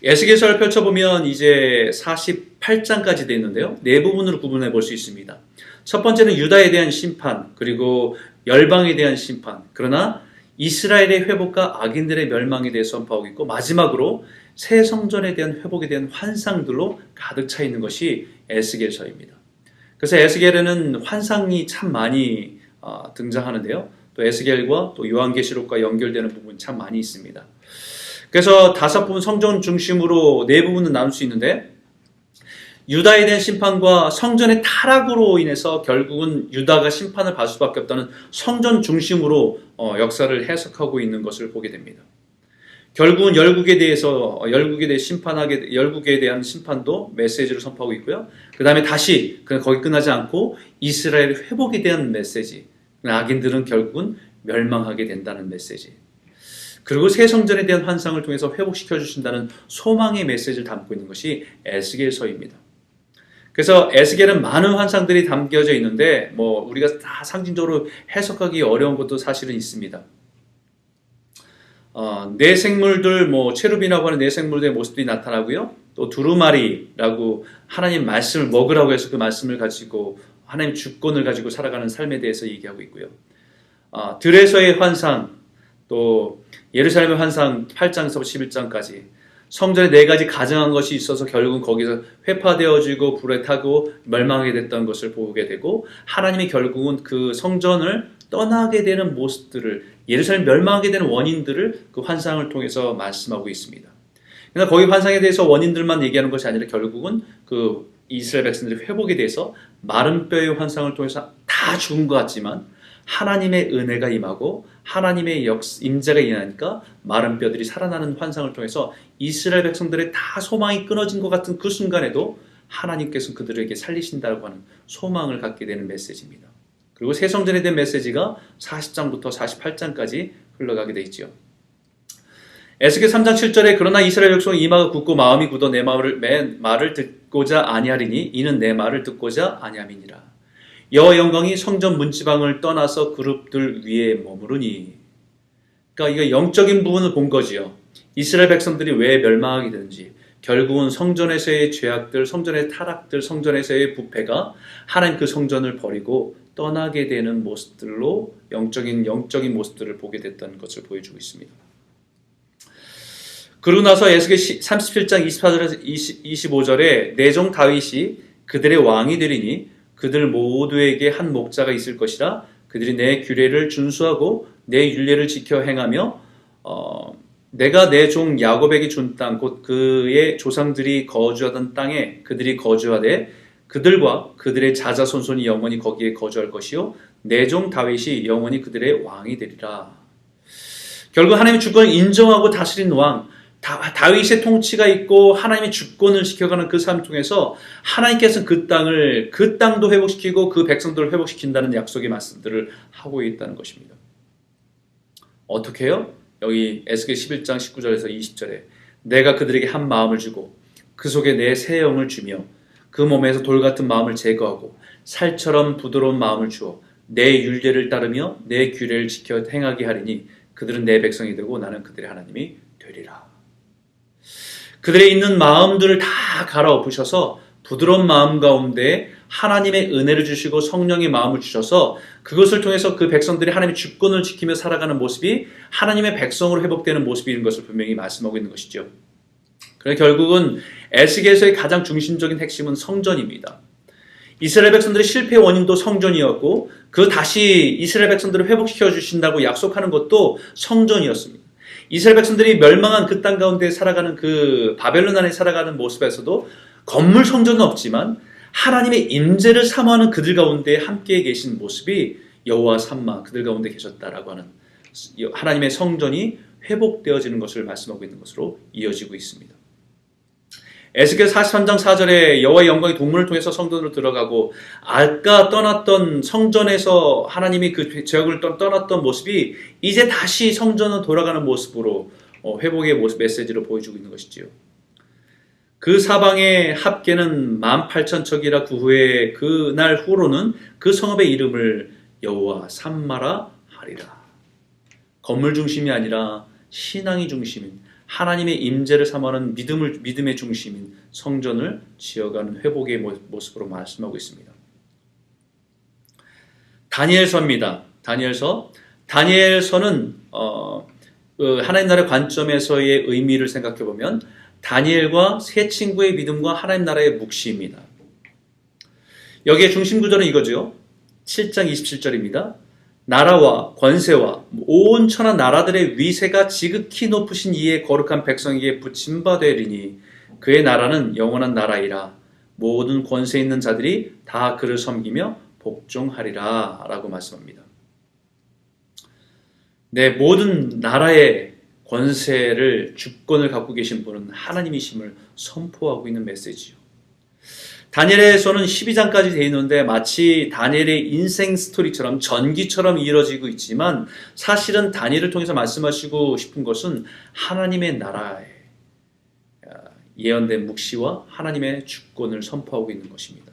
에스겔서를 펼쳐보면 이제 48장까지 되어 있는데요. 네 부분으로 구분해 볼 수 있습니다. 첫 번째는 유다에 대한 심판, 그리고 열방에 대한 심판, 그러나 이스라엘의 회복과 악인들의 멸망에 대해서 선포하고 있고 마지막으로 새 성전에 대한 회복에 대한 환상들로 가득 차 있는 것이 에스겔서입니다. 그래서 에스겔에는 환상이 참 많이 등장하는데요. 또 에스겔과 또 요한계시록과 연결되는 부분이 참 많이 있습니다. 그래서 다섯 부분 성전 중심으로 네 부분은 나눌 수 있는데 유다에 대한 심판과 성전의 타락으로 인해서 결국은 유다가 심판을 받을 수밖에 없다는 성전 중심으로 역사를 해석하고 있는 것을 보게 됩니다. 결국은 열국에 대한 심판도 메시지로 선포하고 있고요. 그 다음에 다시 거기 끝나지 않고 이스라엘 회복에 대한 메시지, 악인들은 결국은 멸망하게 된다는 메시지, 그리고 새 성전에 대한 환상을 통해서 회복시켜 주신다는 소망의 메시지를 담고 있는 것이 에스겔서입니다. 그래서 에스겔은 많은 환상들이 담겨져 있는데 우리가 다 상징적으로 해석하기 어려운 것도 사실은 있습니다. 네 생물들, 체루빈이라고 하는 네 생물들의 모습들이 나타나고요. 또 두루마리라고 하나님 말씀을 먹으라고 해서 그 말씀을 가지고 하나님 주권을 가지고 살아가는 삶에 대해서 얘기하고 있고요. 들에서의 환상, 또 예루살렘의 환상 8장에서 11장까지 성전에 네 가지 가증한 것이 있어서 결국은 거기서 회파되어지고 불에 타고 멸망하게 됐던 것을 보게 되고 하나님이 결국은 그 성전을 떠나게 되는 모습들을 예루살렘 멸망하게 되는 원인들을 그 환상을 통해서 말씀하고 있습니다. 그러나 거기 환상에 대해서 원인들만 얘기하는 것이 아니라 결국은 그 이스라엘 백성들의 회복에 대해서 마른 뼈의 환상을 통해서 다 죽은 것 같지만 하나님의 은혜가 임하고 하나님의 임재가 임하니까 마른 뼈들이 살아나는 환상을 통해서 이스라엘 백성들의 다 소망이 끊어진 것 같은 그 순간에도 하나님께서 그들에게 살리신다고 하는 소망을 갖게 되는 메시지입니다. 그리고 새 성전에 대한 메시지가 40장부터 48장까지 흘러가게 되어 있죠. 에스겔 3장 7절에 그러나 이스라엘 백성은 이마가 굳고 마음이 굳어 내 말을 듣고자 아니하리니 이는 내 말을 듣고자 아니함이니라. 여호와 영광이 성전 문지방을 떠나서 그룹들 위에 머무르니. 그러니까 이거 영적인 부분을 본 거지요. 이스라엘 백성들이 왜 멸망하게 되는지, 결국은 성전에서의 죄악들, 성전의 타락들, 성전에서의 부패가 하나님 그 성전을 버리고 떠나게 되는 모습들로 영적인 모습들을 보게 됐다는 것을 보여주고 있습니다. 그러고 나서 에스겔 37장 24절에서 25절에 내 종 다윗이 그들의 왕이 되리니 그들 모두에게 한 목자가 있을 것이라. 그들이 내 규례를 준수하고 내 율례를 지켜 행하며 내가 내 종 야곱에게 준 땅 곧 그의 조상들이 거주하던 땅에 그들이 거주하되 그들과 그들의 자자손손이 영원히 거기에 거주할 것이요 내 종 다윗이 영원히 그들의 왕이 되리라. 결국 하나님의 주권을 인정하고 다스린 왕 다윗의 통치가 있고 하나님의 주권을 지켜가는 그 삶 통해서 하나님께서 그 땅도 회복시키고 그 백성들을 회복시킨다는 약속의 말씀들을 하고 있다는 것입니다. 어떻게 해요? 여기 에스겔 11장 19절에서 20절에 내가 그들에게 한 마음을 주고 그 속에 내 새 영을 주며 그 몸에서 돌 같은 마음을 제거하고 살처럼 부드러운 마음을 주어 내 율례를 따르며 내 규례를 지켜 행하게 하리니 그들은 내 백성이 되고 나는 그들의 하나님이 되리라. 그들의 있는 마음들을 다 갈아엎으셔서 부드러운 마음 가운데 하나님의 은혜를 주시고 성령의 마음을 주셔서 그것을 통해서 그 백성들이 하나님의 주권을 지키며 살아가는 모습이 하나님의 백성으로 회복되는 모습인 것을 분명히 말씀하고 있는 것이죠. 그래서 결국은 에스겔서의 가장 중심적인 핵심은 성전입니다. 이스라엘 백성들의 실패의 원인도 성전이었고 그 다시 이스라엘 백성들을 회복시켜 주신다고 약속하는 것도 성전이었습니다. 이스라엘 백성들이 멸망한 그 땅 가운데 살아가는 그 바벨론 안에 살아가는 모습에서도 건물 성전은 없지만 하나님의 임재를 사모하는 그들 가운데 함께 계신 모습이 여호와 삼마 그들 가운데 계셨다라고 하는 하나님의 성전이 회복되어지는 것을 말씀하고 있는 것으로 이어지고 있습니다. 에스겔 43장 4절에 여호와의 영광이 동문을 통해서 성전으로 들어가고 아까 떠났던 성전에서 하나님이 그 죄악을 떠났던 모습이 이제 다시 성전으로 돌아가는 모습으로 회복의 모습 메시지를 보여주고 있는 것이지요. 그 사방의 합계는 18,000척이라 그 후에 그날 후로는 그 성읍의 이름을 여호와 삼마라 하리라. 건물 중심이 아니라 신앙이 중심인 하나님의 임재를 사모하는 믿음의 중심인 성전을 지어가는 회복의 모습으로 말씀하고 있습니다. 다니엘서입니다. 다니엘서는 하나님 나라의 관점에서의 의미를 생각해 보면 다니엘과 세 친구의 믿음과 하나님 나라의 묵시입니다. 여기에 중심 구절은 이거죠. 7장 27절입니다. 나라와 권세와 온 천하 나라들의 위세가 지극히 높으신 이의 거룩한 백성에게 붙임바되리니 그의 나라는 영원한 나라이라. 모든 권세 있는 자들이 다 그를 섬기며 복종하리라 라고 말씀합니다. 네, 모든 나라의 권세를 주권을 갖고 계신 분은 하나님이심을 선포하고 있는 메시지요. 다니엘에서는 12장까지 되어 있는데 마치 다니엘의 인생 스토리처럼 전기처럼 이루어지고 있지만 사실은 다니엘을 통해서 말씀하시고 싶은 것은 하나님의 나라의 예언된 묵시와 하나님의 주권을 선포하고 있는 것입니다.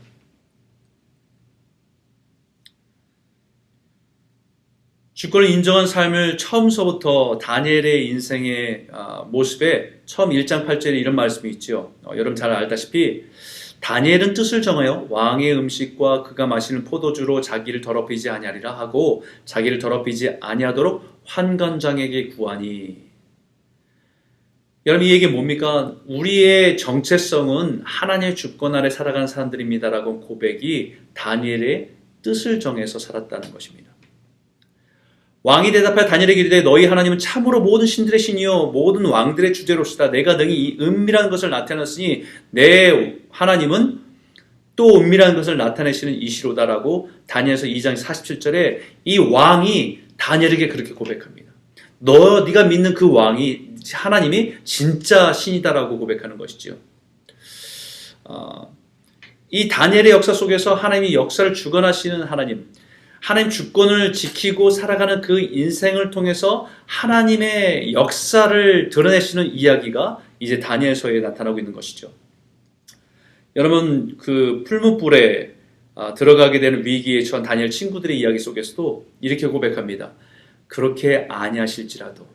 주권을 인정한 삶을 처음서부터 다니엘의 인생의 모습에 처음 1장 8절에 이런 말씀이 있죠. 여러분 잘 알다시피 다니엘은 뜻을 정하여 왕의 음식과 그가 마시는 포도주로 자기를 더럽히지 아니하리라 하고 자기를 더럽히지 아니하도록 환관장에게 구하니. 여러분 이 얘기 뭡니까? 우리의 정체성은 하나님의 주권 아래 살아가는 사람들입니다라고 고백이 다니엘의 뜻을 정해서 살았다는 것입니다. 왕이 대답하여 다니엘에게 이르되 너희 하나님은 참으로 모든 신들의 신이요 모든 왕들의 주제로시다. 내가 능히 이 은밀한 것을 나타냈으니 내 하나님은 또 은밀한 것을 나타내시는 이시로다라고 다니엘서 2장 47절에 이 왕이 다니엘에게 그렇게 고백합니다. 네가 믿는 그 왕이 하나님이 진짜 신이다라고 고백하는 것이죠. 이 다니엘의 역사 속에서 하나님이 역사를 주관하시는 하나님 주권을 지키고 살아가는 그 인생을 통해서 하나님의 역사를 드러내시는 이야기가 이제 다니엘서에 나타나고 있는 것이죠. 여러분 그 풀무불에 들어가게 되는 위기에 처한 다니엘 친구들의 이야기 속에서도 이렇게 고백합니다. 그렇게 아니하실지라도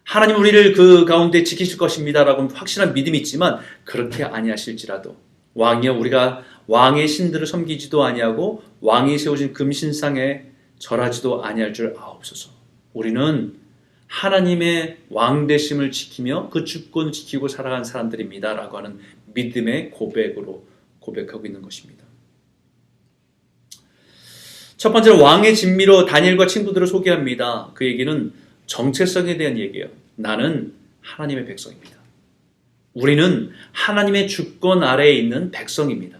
하나님 우리를 그 가운데 지키실 것입니다 라고 확실한 믿음이 있지만 그렇게 아니하실지라도 왕이여 우리가 왕의 신들을 섬기지도 아니하고 왕이 세우신 금신상에 절하지도 아니할 줄 아옵소서. 우리는 하나님의 왕되심을 지키며 그 주권을 지키고 살아가는 사람들입니다 라고 하는 믿음의 고백으로 고백하고 있는 것입니다. 첫 번째는 왕의 진미로 다니엘과 친구들을 소개합니다. 그 얘기는 정체성에 대한 얘기예요. 나는 하나님의 백성입니다. 우리는 하나님의 주권 아래에 있는 백성입니다.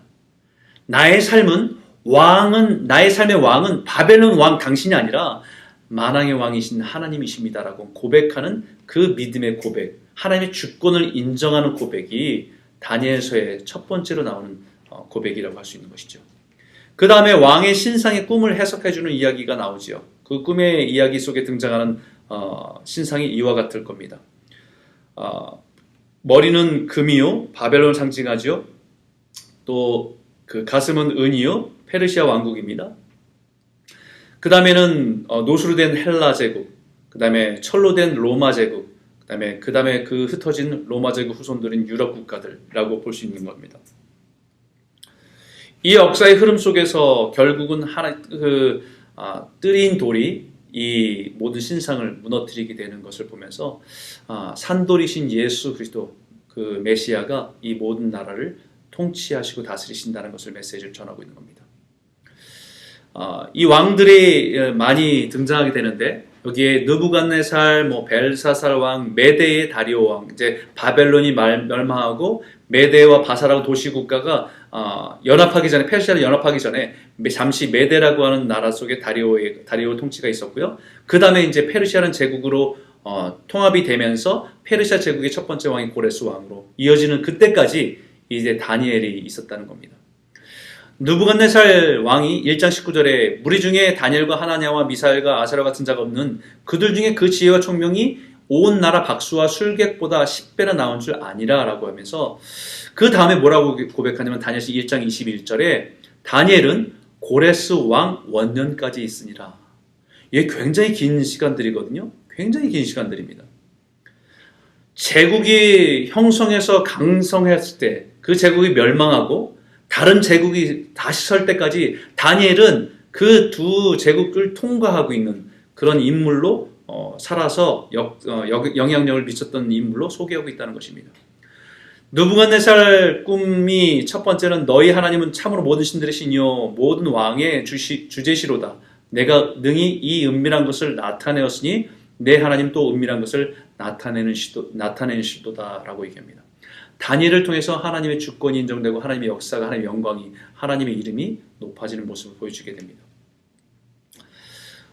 나의 삶의 왕은 바벨론 왕 당신이 아니라 만왕의 왕이신 하나님이십니다라고 고백하는 그 믿음의 고백, 하나님의 주권을 인정하는 고백이 다니엘서의 첫 번째로 나오는 고백이라고 할 수 있는 것이죠. 그 다음에 왕의 신상의 꿈을 해석해주는 이야기가 나오죠. 그 꿈의 이야기 속에 등장하는 신상이 이와 같을 겁니다. 머리는 금이요, 바벨론을 상징하죠. 또 그 가슴은 은이요, 페르시아 왕국입니다. 그 다음에는 노수로 된 헬라 제국, 그 다음에 철로 된 로마 제국, 그 다음에 그 흩어진 로마 제국 후손들인 유럽 국가들이라고 볼 수 있는 겁니다. 이 역사의 흐름 속에서 결국은 뜨린 돌이 이 모든 신상을 무너뜨리게 되는 것을 보면서 산돌이신 예수 그리스도 그 메시아가 이 모든 나라를 통치하시고 다스리신다는 것을 메시지를 전하고 있는 겁니다. 이 왕들이 많이 등장하게 되는데 여기에 느부갓네살, 벨사살 왕, 메대의 다리오 왕, 이제 바벨론이 멸망하고 메대와 바사라고 도시국가가 연합하기 전에, 페르시아를 연합하기 전에 잠시 메대라고 하는 나라 속에 다리오 통치가 있었고요. 그 다음에 이제 페르시아는 제국으로 통합이 되면서 페르시아 제국의 첫 번째 왕이 고레스 왕으로 이어지는 그때까지 이제 다니엘이 있었다는 겁니다. 느부갓네살 왕이 1장 19절에 무리 중에 다니엘과 하나냐와 미사엘과 아사랴 같은 자가 없는 그들 중에 그 지혜와 총명이 온 나라 박수와 술객보다 10배나 나온 줄 아니라 라고 하면서 그 다음에 뭐라고 고백하냐면 다니엘서 1장 21절에 다니엘은 고레스 왕 원년까지 있으니라. 이게 굉장히 긴 시간들이거든요. 굉장히 긴 시간들입니다. 제국이 형성해서 강성했을 때 그 제국이 멸망하고 다른 제국이 다시 설 때까지 다니엘은 그 두 제국을 통과하고 있는 그런 인물로 살아서 영향력을 미쳤던 인물로 소개하고 있다는 것입니다. 느부갓네살 꿈이 첫 번째는 너희 하나님은 참으로 모든 신들의 신이요 모든 왕의 주제시로다. 내가 능히 이 은밀한 것을 나타내었으니 내 하나님 또 은밀한 것을 나타내는 시도다라고 얘기합니다. 다니엘을 통해서 하나님의 주권이 인정되고 하나님의 역사가, 하나님의 영광이, 하나님의 이름이 높아지는 모습을 보여주게 됩니다.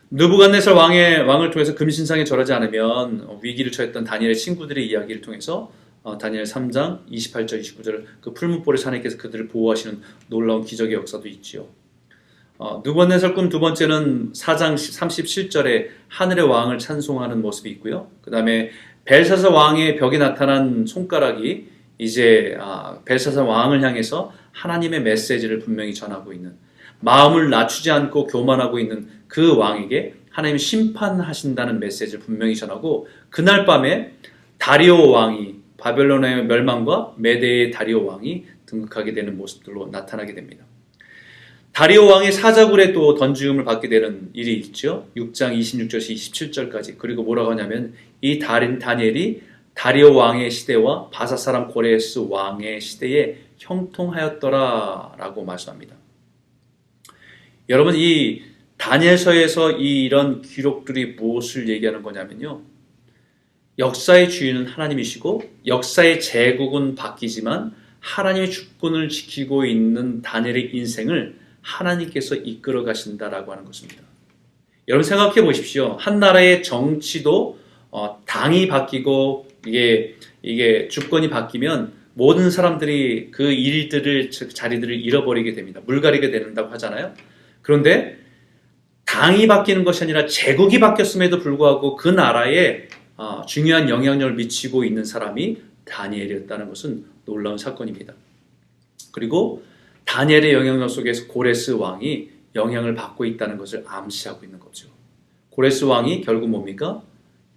느부갓네살 왕을 통해서 금신상에 절하지 않으면 위기를 처했던 다니엘의 친구들의 이야기를 통해서 다니엘 3장 28절 29절 그 풀무불의 하나님께서 그들을 보호하시는 놀라운 기적의 역사도 있지요. 느부갓네살 꿈 두 번째는 4장 37절에 하늘의 왕을 찬송하는 모습이 있고요. 그 다음에 벨사살 왕의 벽에 나타난 손가락이 이제 벨사살 왕을 향해서 하나님의 메시지를 분명히 전하고 있는, 마음을 낮추지 않고 교만하고 있는 그 왕에게 하나님이 심판하신다는 메시지를 분명히 전하고, 그날 밤에 다리오 왕이 바벨론의 멸망과 메대의 다리오 왕이 등극하게 되는 모습들로 나타나게 됩니다. 다리오 왕의 사자굴에 또 던지움을 받게 되는 일이 있죠. 6장 26절에서 27절까지. 그리고 뭐라고 하냐면 이 다니엘이 다리오 왕의 시대와 바사 사람 고레스 왕의 시대에 형통하였더라 라고 말씀합니다. 여러분, 이 다니엘서에서 이런 기록들이 무엇을 얘기하는 거냐면요, 역사의 주인은 하나님이시고 역사의 제국은 바뀌지만 하나님의 주권을 지키고 있는 다니엘의 인생을 하나님께서 이끌어 가신다라고 하는 것입니다. 여러분 생각해 보십시오. 한 나라의 정치도 당이 바뀌고 이게 주권이 바뀌면 모든 사람들이 그 자리들을 잃어버리게 됩니다. 물갈이게 된다고 하잖아요. 그런데 당이 바뀌는 것이 아니라 제국이 바뀌었음에도 불구하고 그 나라에 중요한 영향력을 미치고 있는 사람이 다니엘이었다는 것은 놀라운 사건입니다. 그리고 다니엘의 영향력 속에서 고레스 왕이 영향을 받고 있다는 것을 암시하고 있는 거죠. 고레스 왕이 결국 뭡니까?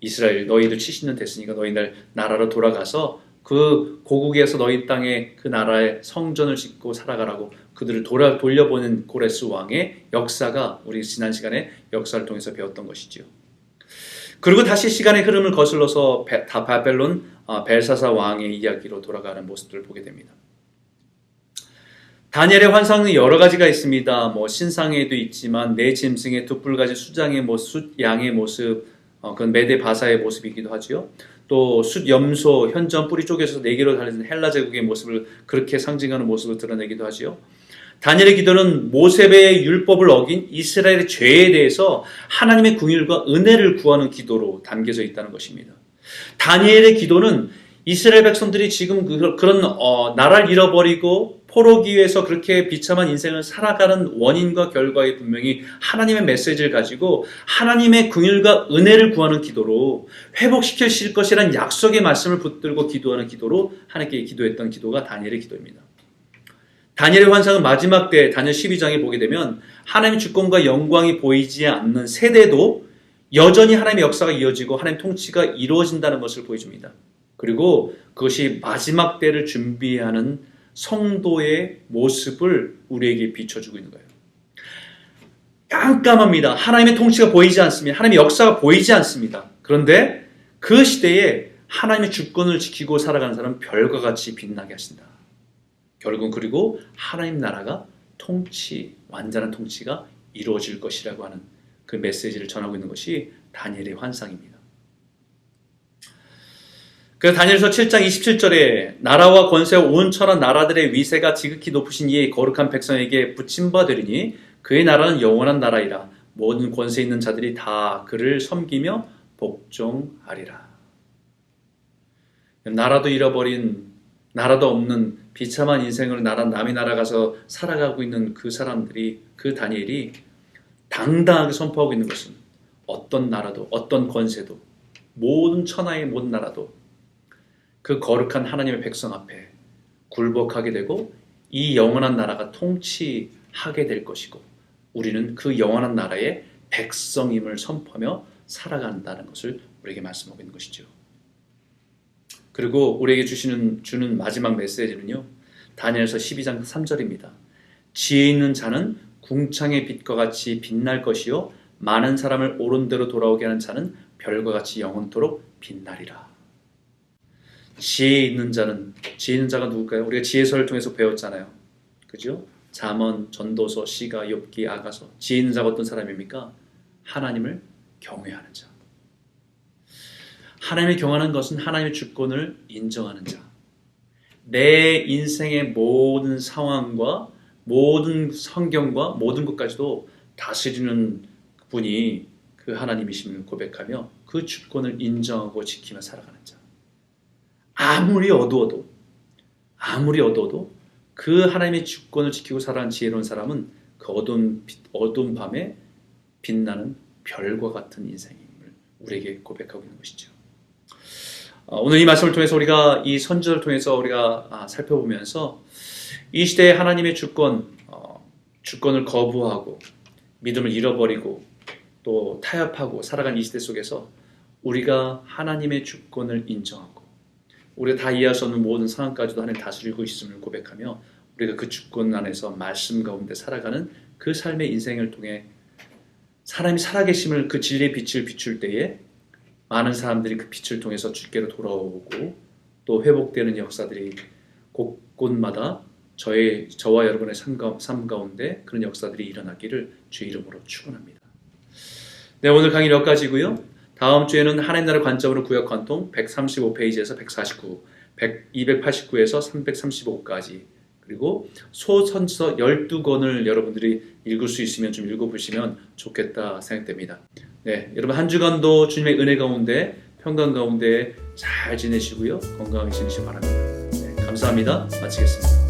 이스라엘 너희들 70년 됐으니까 너희 나라로 돌아가서 그 고국에서 너희 땅에 그 나라의 성전을 짓고 살아가라고 그들을 돌려보는 고레스 왕의 역사가 우리 지난 시간에 역사를 통해서 배웠던 것이지요. 그리고 다시 시간의 흐름을 거슬러서 바벨론 벨사살 왕의 이야기로 돌아가는 모습들을 보게 됩니다. 다니엘의 환상은 여러 가지가 있습니다. 뭐 신상에도 있지만 네 짐승의 두 뿔 가진 수장의 모습, 양의 모습, 그건 메데 바사의 모습이기도 하지요. 또 숫염소, 현전 뿌리 쪽에서 네 개로 달린 헬라 제국의 모습을 그렇게 상징하는 모습을 드러내기도 하지요. 다니엘의 기도는 모세의 율법을 어긴 이스라엘의 죄에 대해서 하나님의 긍휼과 은혜를 구하는 기도로 담겨져 있다는 것입니다. 다니엘의 기도는 이스라엘 백성들이 지금 그런 나라를 잃어버리고 포로기에서 그렇게 비참한 인생을 살아가는 원인과 결과에 분명히 하나님의 메시지를 가지고 하나님의 긍휼과 은혜를 구하는 기도로 회복시키실 것이라는 약속의 말씀을 붙들고 기도하는 기도로 하나님께 기도했던 기도가 다니엘의 기도입니다. 다니엘의 환상은 마지막 때 다니엘 12장에 보게 되면 하나님의 주권과 영광이 보이지 않는 세대도 여전히 하나님의 역사가 이어지고 하나님의 통치가 이루어진다는 것을 보여줍니다. 그리고 그것이 마지막 때를 준비하는 성도의 모습을 우리에게 비춰주고 있는 거예요. 깜깜합니다. 하나님의 통치가 보이지 않습니다. 하나님의 역사가 보이지 않습니다. 그런데 그 시대에 하나님의 주권을 지키고 살아가는 사람은 별과 같이 빛나게 하신다. 결국은 그리고 하나님 나라가 완전한 통치가 이루어질 것이라고 하는 그 메시지를 전하고 있는 것이 다니엘의 환상입니다. 그래서 다니엘서 7장 27절에 나라와 권세와 온 천한 나라들의 위세가 지극히 높으신 이의 거룩한 백성에게 붙임바 되리니 그의 나라는 영원한 나라이라 모든 권세 있는 자들이 다 그를 섬기며 복종하리라. 나라도 잃어버린 나라도 없는 비참한 인생을 남의 나라 가서 살아가고 있는 그 사람들이 그 다니엘이 당당하게 선포하고 있는 것은 어떤 나라도 어떤 권세도 모든 천하의 모든 나라도 그 거룩한 하나님의 백성 앞에 굴복하게 되고 이 영원한 나라가 통치하게 될 것이고 우리는 그 영원한 나라의 백성임을 선포하며 살아간다는 것을 우리에게 말씀하고 있는 것이죠. 그리고 우리에게 주는 마지막 메시지는요. 다니엘서 12장 3절입니다. 지혜 있는 자는 궁창의 빛과 같이 빛날 것이요 많은 사람을 옳은 대로 돌아오게 하는 자는 별과 같이 영원토록 빛나리라. 지혜 있는 자가 누굴까요? 우리가 지혜서를 통해서 배웠잖아요. 그죠? 잠언, 전도서, 시가, 욥기, 아가서. 지혜 있는 자가 어떤 사람입니까? 하나님을 경외하는 자. 하나님을 경외하는 것은 하나님의 주권을 인정하는 자. 내 인생의 모든 상황과 모든 환경과 모든 것까지도 다스리는 분이 그 하나님이심을 고백하며 그 주권을 인정하고 지키며 살아가는 자. 아무리 어두워도 그 하나님의 주권을 지키고 살아가는 지혜로운 사람은 그 어두운 밤에 빛나는 별과 같은 인생임을 우리에게 고백하고 있는 것이죠. 오늘 이 말씀을 통해서 우리가 이 선지서를 통해서 우리가 살펴보면서 이 시대에 하나님의 주권을 거부하고 믿음을 잃어버리고 또 타협하고 살아가는 이 시대 속에서 우리가 하나님의 주권을 인정하고 우리가 다 이해할 수 없는 모든 상황까지도 하나님 다스리고 있음을 고백하며 우리가 그 주권 안에서 말씀 가운데 살아가는 그 삶의 인생을 통해 사람이 살아계심을 그 진리의 빛을 비출 때에 많은 사람들이 그 빛을 통해서 주께로 돌아오고 또 회복되는 역사들이 곳곳마다 저와 여러분의 삶 가운데 그런 역사들이 일어나기를 주의 이름으로 축원합니다. 네, 오늘 강의 여기까지고요. 다음 주에는 하나님 나라 관점으로 구약 관통 135페이지에서 149, 289에서 335까지 그리고 소선지서 12권을 여러분들이 읽을 수 있으면 좀 읽어보시면 좋겠다 생각됩니다. 네, 여러분 한 주간도 주님의 은혜 가운데 평강 가운데 잘 지내시고요. 건강하게 지내시기 바랍니다. 네, 감사합니다. 마치겠습니다.